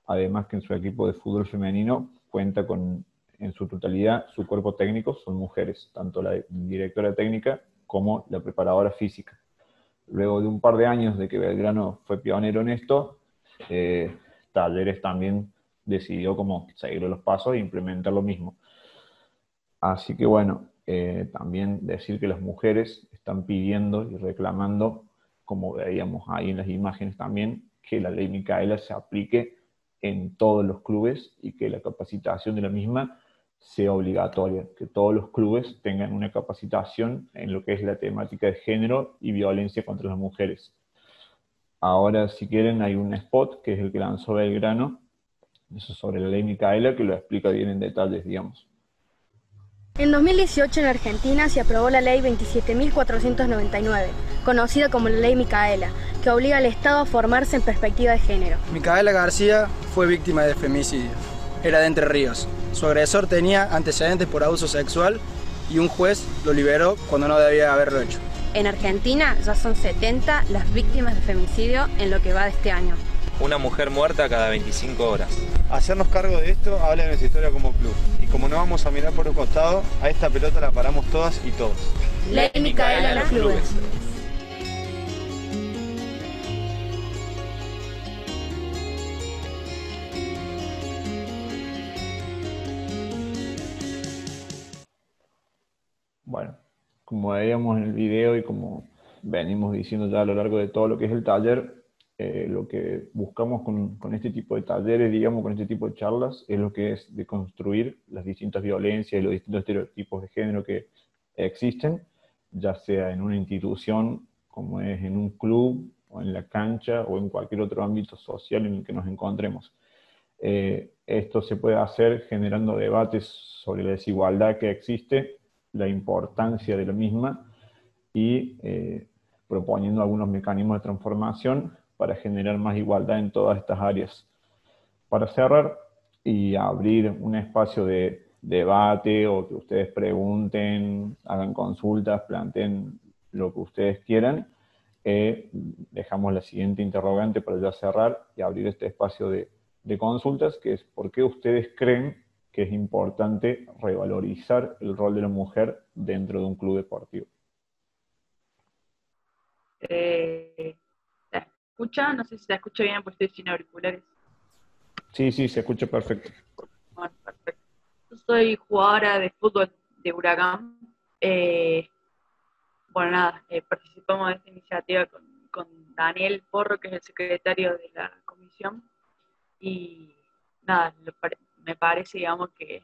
Speaker 3: además que en su equipo de fútbol femenino cuenta con, en su totalidad, su cuerpo técnico son mujeres, tanto la directora técnica como la preparadora física. Luego de un par de años de que Belgrano fue pionero en esto, Talleres también decidió como seguir los pasos e implementar lo mismo. Así que bueno, también decir que las mujeres están pidiendo y reclamando, como veíamos ahí en las imágenes también, que la ley Micaela se aplique en todos los clubes y que la capacitación de la misma sea obligatoria, que todos los clubes tengan una capacitación en lo que es la temática de género y violencia contra las mujeres. Ahora, si quieren, hay un spot que es el que lanzó Belgrano, eso sobre la ley Micaela, que lo explica bien en detalles, digamos.
Speaker 4: En 2018 en Argentina se aprobó la ley 27.499, conocida como la ley Micaela, que obliga al Estado a formarse en perspectiva de género.
Speaker 5: Micaela García fue víctima de femicidio. Era de Entre Ríos. Su agresor tenía antecedentes por abuso sexual y un juez lo liberó cuando no debía haberlo hecho.
Speaker 4: En Argentina ya son 70 las víctimas de femicidio en lo que va de este año.
Speaker 7: Una mujer muerta cada 25 horas.
Speaker 24: Hacernos cargo de esto habla de nuestra historia como club. Y como no vamos a mirar por un costado, a esta pelota la paramos todas y todos.
Speaker 4: Ley Micaela en los clubes.
Speaker 3: Bueno, como veíamos en el video y como venimos diciendo ya a lo largo de todo lo que es el taller, lo que buscamos con este tipo de talleres, digamos, con este tipo de charlas, es lo que es de construir las distintas violencias y los distintos estereotipos de género que existen, ya sea en una institución, como es en un club, o en la cancha, o en cualquier otro ámbito social en el que nos encontremos. Esto se puede hacer generando debates sobre la desigualdad que existe, la importancia de la misma, y proponiendo algunos mecanismos de transformación para generar más igualdad en todas estas áreas. Para cerrar y abrir un espacio de debate, o que ustedes pregunten, hagan consultas, planteen lo que ustedes quieran, dejamos la siguiente interrogante para ya cerrar y abrir este espacio de consultas, que es: ¿por qué ustedes creen que es importante revalorizar el rol de la mujer dentro de un club deportivo?
Speaker 25: ¿Se escucha? No sé si se escucha bien porque estoy sin auriculares.
Speaker 3: Sí, se escucha perfecto.
Speaker 25: Bueno, perfecto. Yo soy jugadora de fútbol de Huracán. Bueno, nada, participamos de esta iniciativa con Daniel Porro, que es el secretario de la comisión. Y nada, me parece, digamos, que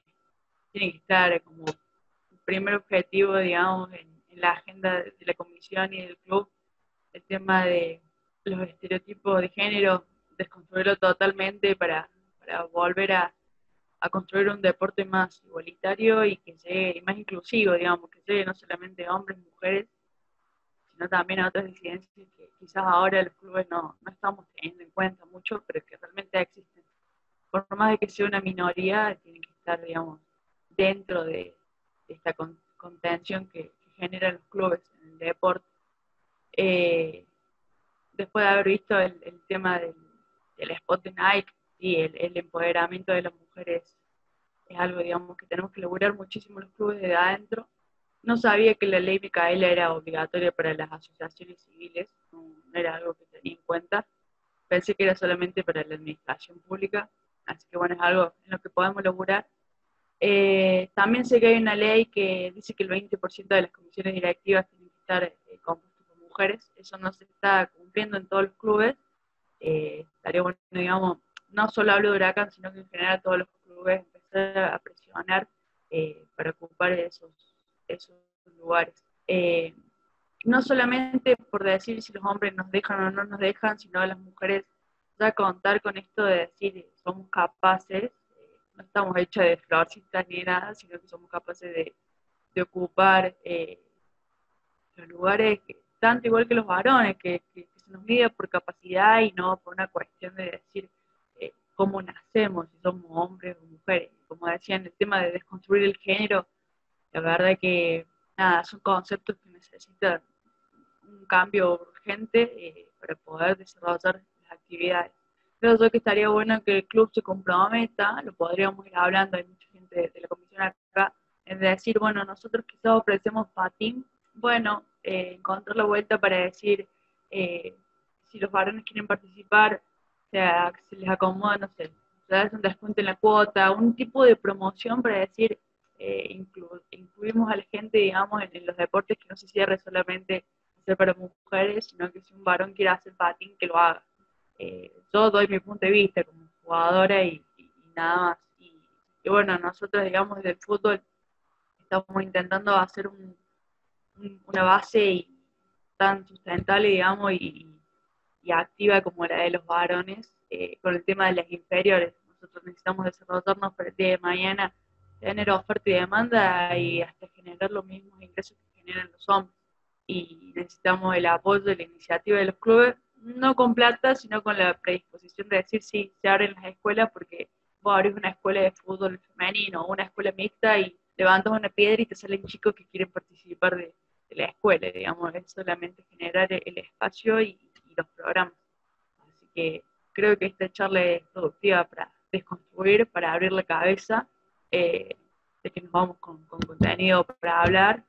Speaker 25: tiene que estar como el primer objetivo, digamos, en la agenda de la comisión y del club, el tema de los estereotipos de género, desconstruirlo totalmente para volver a construir un deporte más igualitario y que llegue más inclusivo, digamos, que llegue no solamente a hombres y mujeres, sino también a otras disidencias que quizás ahora los clubes no estamos teniendo en cuenta mucho, pero que realmente existen. Por más de que sea una minoría, tienen que estar, digamos, dentro de esta contención que generan los clubes en el deporte. Después de haber visto el tema del spot de Nike y el empoderamiento de las mujeres, es algo, digamos, que tenemos que lograr muchísimo los clubes desde adentro. No sabía que la ley Micaela era obligatoria para las asociaciones civiles, no era algo que tenía en cuenta. Pensé que era solamente para la administración pública, así que bueno, es algo en lo que podemos lograr. También sé que hay una ley que dice que el 20% de las comisiones directivas tienen que estar compuestas por mujeres. Eso no se está cumpliendo en todos los clubes. Estaría bueno, digamos, no solo hablo de Huracán, sino que en general todos los clubes clubes empezar a presionar para ocupar esos lugares. No solamente por decir si los hombres nos dejan o no nos dejan, sino las mujeres ya contar con esto de decir somos capaces, no estamos hechas de florcitas ni nada, sino que somos capaces de ocupar los lugares, tanto igual que los varones, que se nos mide por capacidad y no por una cuestión de decir cómo nacemos, si somos hombres o mujeres. Como decía en el tema de desconstruir el género, la verdad que nada, son conceptos que necesitan un cambio urgente para poder desarrollar las actividades. Creo yo que estaría bueno que el club se comprometa, lo podríamos ir hablando, hay mucha gente de la comisión acá, en decir, bueno, nosotros quizás ofrecemos patín, bueno, encontrar la vuelta para decir, si los varones quieren participar, o sea, que se les acomoda, no sé, darles un descuento en la cuota, un tipo de promoción para decir, incluimos a la gente, digamos, en los deportes, que no se cierre solamente ser para mujeres, sino que si un varón quiere hacer patín, que lo haga. Yo doy mi punto de vista como jugadora y nada más. Y bueno, nosotros, digamos, desde el fútbol estamos intentando hacer una base tan sustentable, digamos, y activa como la de los varones, con el tema de las inferiores. Nosotros necesitamos desarrollarnos para el día de mañana, tener oferta y demanda y hasta generar los mismos ingresos que generan los hombres. Y necesitamos el apoyo de la iniciativa de los clubes, no con plata, sino con la predisposición de decir sí, se abren las escuelas, porque vos abrís una escuela de fútbol femenino o una escuela mixta y levantas una piedra y te salen chicos que quieren participar de la escuela, digamos, es solamente generar el espacio y los programas. Así que creo que esta charla es productiva para desconstruir, para abrir la cabeza, de que nos vamos con contenido para hablar,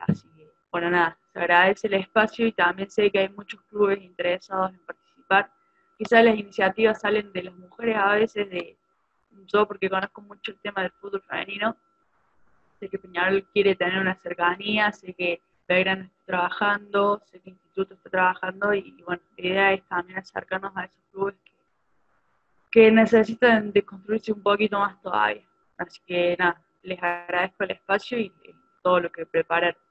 Speaker 25: así que, bueno, nada, se agradece el espacio y también sé que hay muchos clubes interesados en participar. Quizás las iniciativas salen de las mujeres a veces, yo porque conozco mucho el tema del fútbol femenino, sé que Peñarol quiere tener una cercanía, sé que Belgrano está trabajando, sé que el Instituto está trabajando y bueno, la idea es también acercarnos a esos clubes que necesitan de construirse un poquito más todavía. Así que nada, les agradezco el espacio y todo lo que prepararon.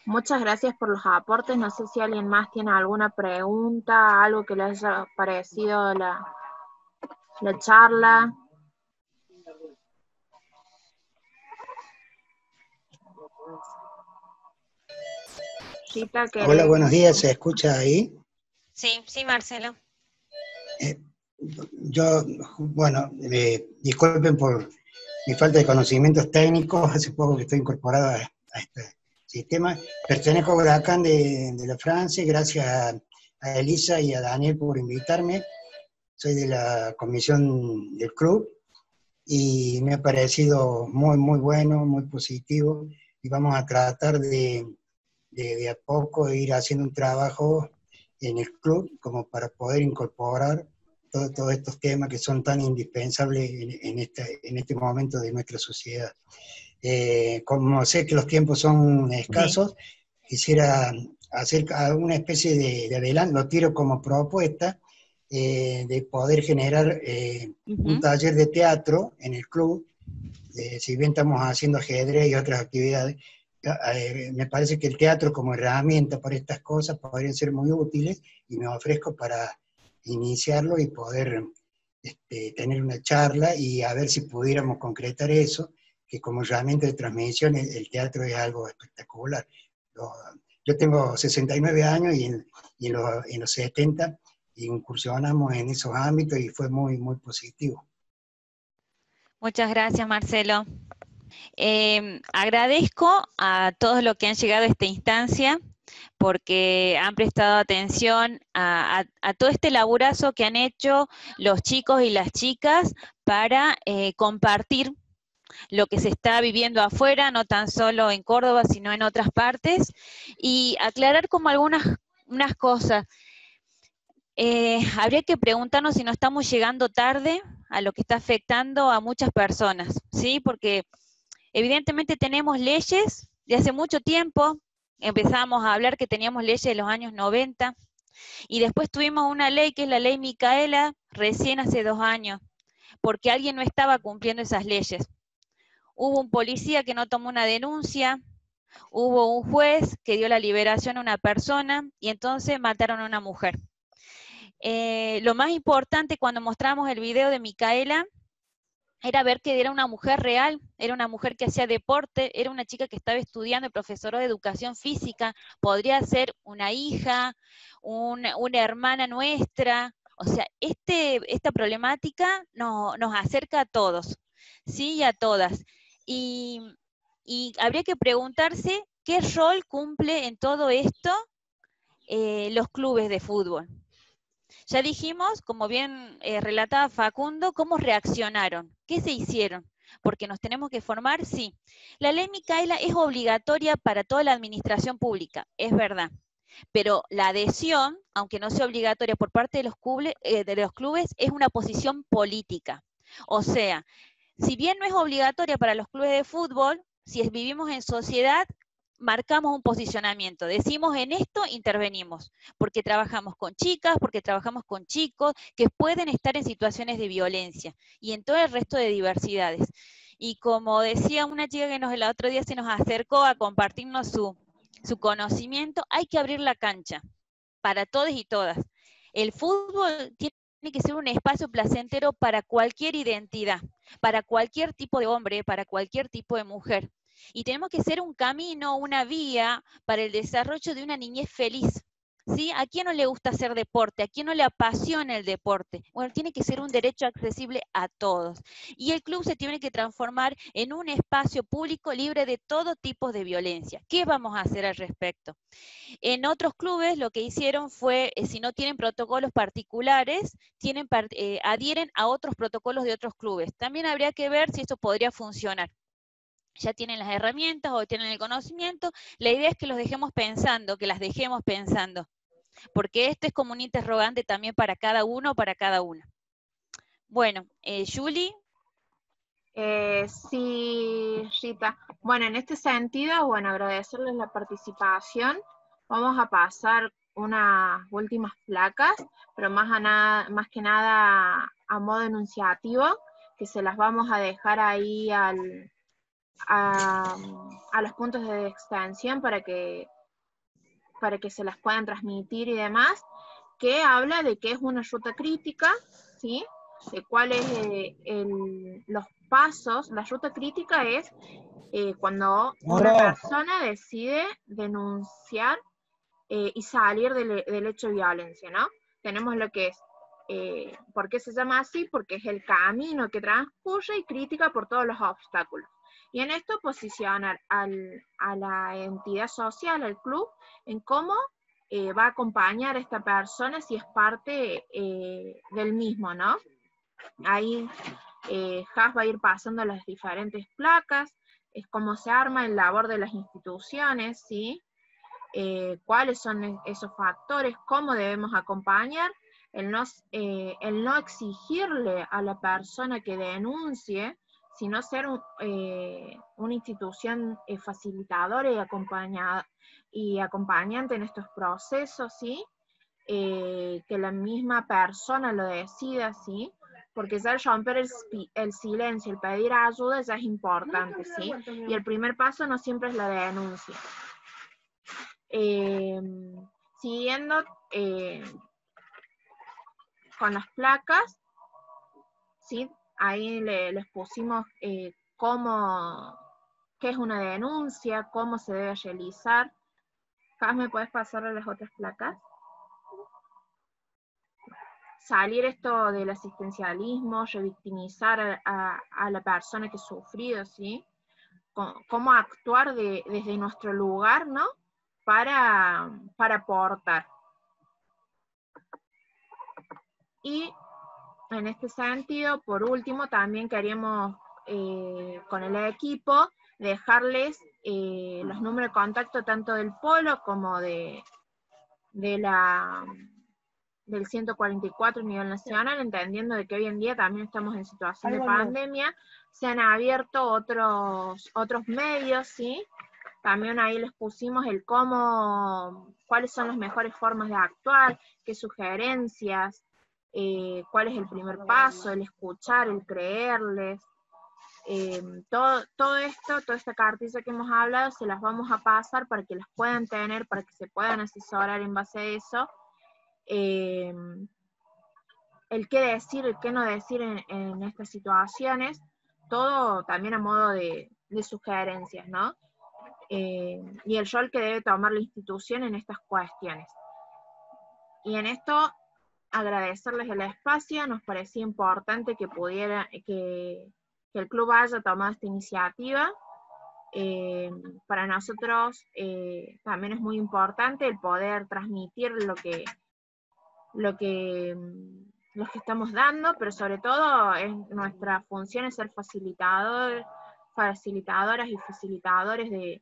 Speaker 6: Muchas gracias por los aportes. No sé si alguien más tiene alguna pregunta, algo que les haya parecido la charla. Rita,
Speaker 8: Hola, buenos días, ¿se escucha ahí?
Speaker 9: Sí, sí, Marcelo.
Speaker 8: Bueno, disculpen por mi falta de conocimientos técnicos, hace poco que estoy incorporado a este sistema. Pertenezco a Huracán de la Francia, gracias a Elisa y a Daniel por invitarme. Soy de la comisión del club y me ha parecido muy, muy bueno, muy positivo y vamos a tratar de a poco ir haciendo un trabajo en el club como para poder incorporar todos estos temas que son tan indispensables en este momento de nuestra sociedad. Como sé que los tiempos son escasos, quisiera hacer una especie de adelanto, lo tiro como propuesta, de poder generar un taller de teatro en el club. Si bien estamos haciendo ajedrez y otras actividades, me parece que el teatro como herramienta para estas cosas podrían ser muy útiles y me ofrezco para iniciarlo y poder tener una charla y a ver si pudiéramos concretar eso, que como herramienta de transmisión el teatro es algo espectacular. Yo tengo 69 años y en los 70 incursionamos en esos ámbitos y fue muy, muy positivo.
Speaker 9: Muchas gracias, Marcelo. Agradezco a todos los que han llegado a esta instancia porque han prestado atención a todo este laburazo que han hecho los chicos y las chicas para compartir lo que se está viviendo afuera, no tan solo en Córdoba, sino en otras partes, y aclarar como unas cosas. Habría que preguntarnos si no estamos llegando tarde a lo que está afectando a muchas personas, ¿sí? Porque evidentemente tenemos leyes de hace mucho tiempo, empezamos a hablar que teníamos leyes de los años 90, y después tuvimos una ley que es la ley Micaela, recién hace 2 años. porque alguien no estaba cumpliendo esas leyes. Hubo un policía que no tomó una denuncia, hubo un juez que dio la liberación a una persona y entonces mataron a una mujer. Lo más importante cuando mostramos el video de Micaela era ver que era una mujer real, era una mujer que hacía deporte, era una chica que estaba estudiando el profesorado de educación física, podría ser una hija, una hermana nuestra. O sea, esta problemática nos acerca a todos, ¿sí? Y a todas. Y habría que preguntarse qué rol cumple en todo esto los clubes de fútbol. Ya dijimos, como bien relataba Facundo, cómo reaccionaron, qué se hicieron, porque nos tenemos que formar, sí. La ley Micaela es obligatoria para toda la administración pública, es verdad, pero la adhesión, aunque no sea obligatoria por parte de los clubes, es una posición política. O sea, si bien no es obligatoria para los clubes de fútbol, si vivimos en sociedad, marcamos un posicionamiento, decimos en esto intervenimos, porque trabajamos con chicas, porque trabajamos con chicos que pueden estar en situaciones de violencia y en todo el resto de diversidades. Y como decía una chica que el otro día se nos acercó a compartirnos su conocimiento, hay que abrir la cancha para todos y todas. El fútbol tiene que ser un espacio placentero para cualquier identidad, para cualquier tipo de hombre, para cualquier tipo de mujer. Y tenemos que ser un camino, una vía para el desarrollo de una niñez feliz, ¿sí? ¿A quién no le gusta hacer deporte? ¿A quién no le apasiona el deporte? Bueno, tiene que ser un derecho accesible a todos. Y el club se tiene que transformar en un espacio público libre de todo tipo de violencia. ¿Qué vamos a hacer al respecto? En otros clubes lo que hicieron fue, si no tienen protocolos particulares, adhieren a otros protocolos de otros clubes. También habría que ver si esto podría funcionar. Ya tienen las herramientas o tienen el conocimiento, la idea es que los dejemos pensando, que las dejemos pensando, porque esto es como un interrogante también para cada uno, para cada una. Bueno, Julie.
Speaker 6: Sí, Rita. Bueno, en este sentido, bueno, agradecerles la participación. Vamos a pasar unas últimas placas, pero más que nada a modo enunciativo, que se las vamos a dejar ahí a los puntos de extensión para que se las puedan transmitir y demás, que habla de qué es una ruta crítica, ¿sí? De cuáles los pasos. La ruta crítica es cuando una persona decide denunciar y salir del hecho de violencia, ¿no? Tenemos lo que es, ¿por qué se llama así? Porque es el camino que transcurre y crítica por todos los obstáculos. Y en esto posicionar a la entidad social, al club, en cómo va a acompañar a esta persona si es parte del mismo, ¿no? Ahí Has va a ir pasando las diferentes placas, es cómo se arma el labor de las instituciones, ¿sí? Cuáles son esos factores, cómo debemos acompañar, el no exigirle a la persona que denuncie, sino ser una institución facilitadora y acompañante en estos procesos, ¿sí? Que la misma persona lo decida, ¿sí? Porque ya el romper el silencio, el pedir ayuda ya es importante, ¿sí? Y el primer paso no siempre es la denuncia. Siguiendo con las placas, ¿sí? Ahí les pusimos qué es una denuncia, cómo se debe realizar. Cas, ¿me puedes pasar a las otras placas? Salir esto del asistencialismo, revictimizar a la persona que ha sufrido, ¿sí? Cómo actuar desde nuestro lugar, ¿no? Para aportar. Y en este sentido, por último, también queríamos con el equipo dejarles los números de contacto tanto del Polo como del 144 a nivel nacional, entendiendo de que hoy en día también estamos en situación de pandemia. Se han abierto otros medios, ¿sí? También ahí les pusimos cuáles son las mejores formas de actuar, qué sugerencias, cuál es el primer paso, el escuchar, el creerles. Todo esto, toda esta cartilla que hemos hablado, se las vamos a pasar para que las puedan tener, para que se puedan asesorar en base a eso. El qué decir, el qué no decir en estas situaciones, todo también a modo de sugerencias, ¿no? Y el rol que debe tomar la institución en estas cuestiones. Y en esto, agradecerles el espacio, nos parecía importante que el club haya tomado esta iniciativa. Para nosotros también es muy importante el poder transmitir lo que estamos dando, pero sobre todo nuestra función es ser facilitadoras y facilitadores de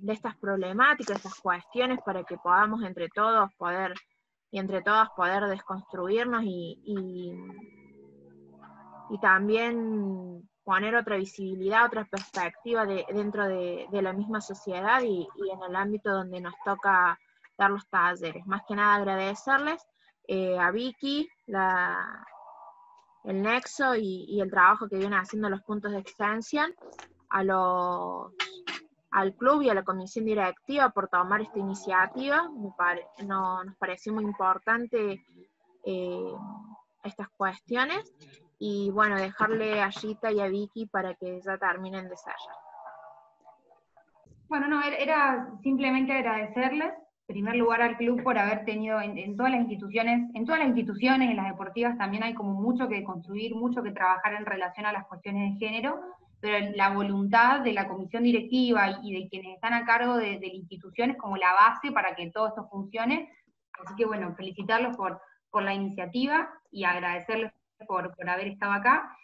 Speaker 6: estas problemáticas, estas cuestiones, para que podamos entre todas poder desconstruirnos y también poner otra visibilidad, otra perspectiva dentro de la misma sociedad y en el ámbito donde nos toca dar los talleres. Más que nada agradecerles a Vicky, el nexo y el trabajo que viene haciendo los puntos de extensión, al club y a la comisión directiva por tomar esta iniciativa. Nos pareció muy importante estas cuestiones, y bueno, dejarle a Gita y a Vicky para que ya terminen de sellar.
Speaker 10: Bueno, no, era simplemente agradecerles, en primer lugar al club por haber tenido en todas las instituciones, en las deportivas también hay como mucho que construir, mucho que trabajar en relación a las cuestiones de género, pero la voluntad de la comisión directiva y de quienes están a cargo de la institución es como la base para que todo esto funcione. Así que bueno, felicitarlos por la iniciativa y agradecerles por haber estado acá.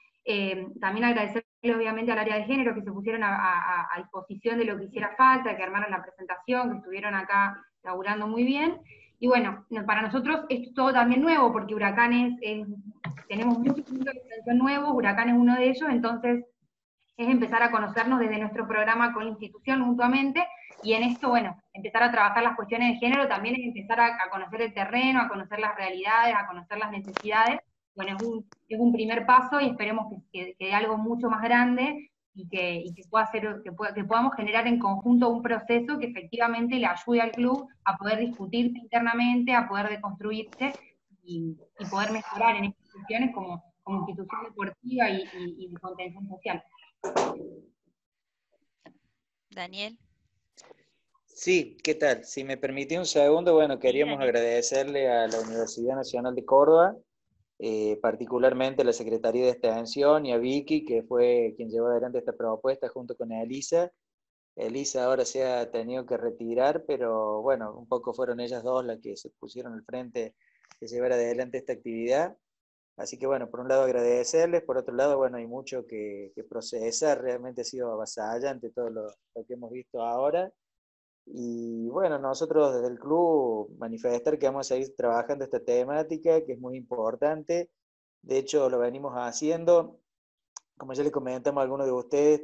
Speaker 10: También agradecerles obviamente al área de género que se pusieron a disposición de lo que hiciera falta, que armaron la presentación, que estuvieron acá laburando muy bien. Y bueno, para nosotros esto es todo también nuevo, porque Huracanes, tenemos muchos puntos de extensión nuevos, Huracán es uno de ellos, entonces es empezar a conocernos desde nuestro programa con la institución mutuamente, y en esto, bueno, empezar a trabajar las cuestiones de género también es empezar a conocer el terreno, a conocer las realidades, a conocer las necesidades. Bueno, es un primer paso y esperemos que dé algo mucho más grande y que podamos generar en conjunto un proceso que efectivamente le ayude al club a poder discutirse internamente, a poder deconstruirse y poder mejorar en estas instituciones como institución deportiva y de contención social.
Speaker 9: Daniel.
Speaker 11: Sí, ¿qué tal? Si me permití un segundo, bueno, queríamos agradecerle a la Universidad Nacional de Córdoba, particularmente a la Secretaría de Extensión y a Vicky, que fue quien llevó adelante esta propuesta junto con Elisa. Elisa ahora se ha tenido que retirar, pero bueno, un poco fueron ellas dos las que se pusieron al frente de llevar adelante esta actividad. Así que bueno, por un lado agradecerles, por otro lado, bueno, hay mucho que procesar, realmente ha sido avasallante todo lo que hemos visto ahora. Y bueno, nosotros desde el club manifestar que vamos a seguir trabajando esta temática, que es muy importante. De hecho, lo venimos haciendo. Como ya les comentamos a algunos de ustedes,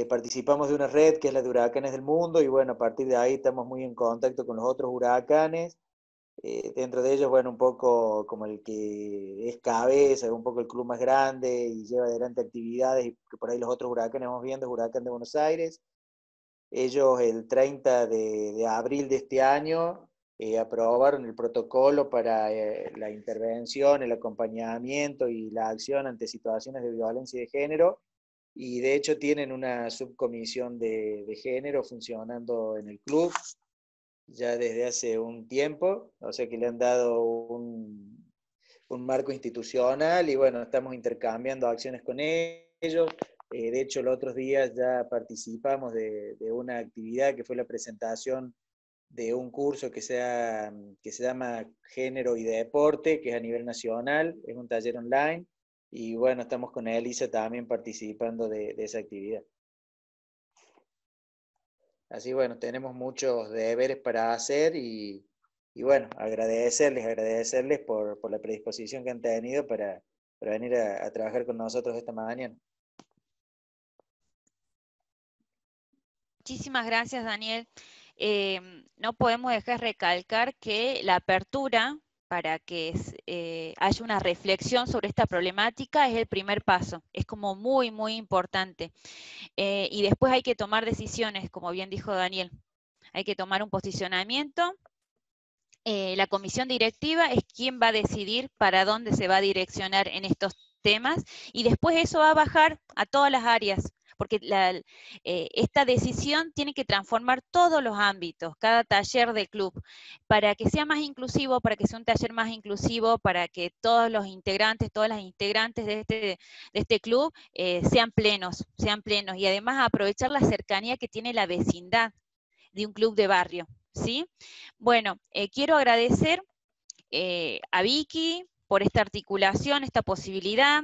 Speaker 11: participamos de una red que es la de Huracanes del Mundo, y bueno, a partir de ahí estamos muy en contacto con los otros huracanes. Dentro de ellos, bueno, un poco como el que es cabeza, un poco el club más grande y lleva adelante actividades, y que por ahí los otros huracanes vamos viendo, es Huracán de Buenos Aires. Ellos el 30 de abril de este año aprobaron el protocolo para la intervención, el acompañamiento y la acción ante situaciones de violencia de género, y de hecho tienen una subcomisión de género funcionando en el club ya desde hace un tiempo, o sea que le han dado un marco institucional, y bueno, estamos intercambiando acciones con ellos. De hecho, los otros días ya participamos de una actividad que fue la presentación de un curso que se llama Género y Deporte, que es a nivel nacional, es un taller online, y bueno, estamos con Elisa también participando de esa actividad. Así bueno, tenemos muchos deberes para hacer, y bueno, agradecerles por la predisposición que han tenido para venir a trabajar con nosotros esta mañana.
Speaker 9: Muchísimas gracias, Daniel. no podemos dejar de recalcar que la apertura para que haya una reflexión sobre esta problemática es el primer paso, es como muy, muy importante. Y después hay que tomar decisiones, como bien dijo Daniel, hay que tomar un posicionamiento. La comisión directiva es quien va a decidir para dónde se va a direccionar en estos temas, y después eso va a bajar a todas las áreas, porque esta decisión tiene que transformar todos los ámbitos, cada taller del club, para que sea más inclusivo, para que sea un taller más inclusivo, para que todos los integrantes, todas las integrantes de este club sean plenos, y además aprovechar la cercanía que tiene la vecindad de un club de barrio, ¿sí? Bueno, quiero agradecer a Vicky por esta articulación, esta posibilidad,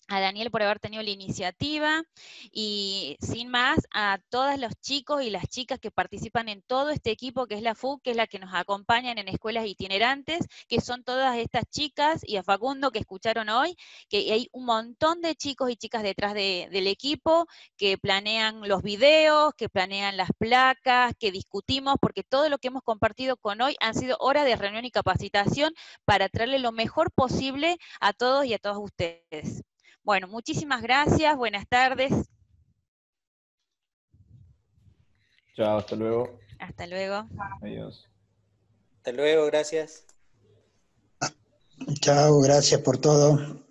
Speaker 9: a Daniel por haber tenido la iniciativa, y sin más, a todos los chicos y las chicas que participan en todo este equipo que es la FUC, que es la que nos acompañan en escuelas itinerantes, que son todas estas chicas, y a Facundo que escucharon hoy, que hay un montón de chicos y chicas detrás del equipo, que planean los videos, que planean las placas, que discutimos, porque todo lo que hemos compartido con hoy han sido horas de reunión y capacitación para traerle lo mejor posible a todos y a todas ustedes. Bueno, muchísimas gracias, buenas tardes.
Speaker 3: Chao, hasta luego.
Speaker 9: Hasta luego.
Speaker 3: Adiós.
Speaker 11: Hasta luego, gracias.
Speaker 8: Chao, gracias por todo.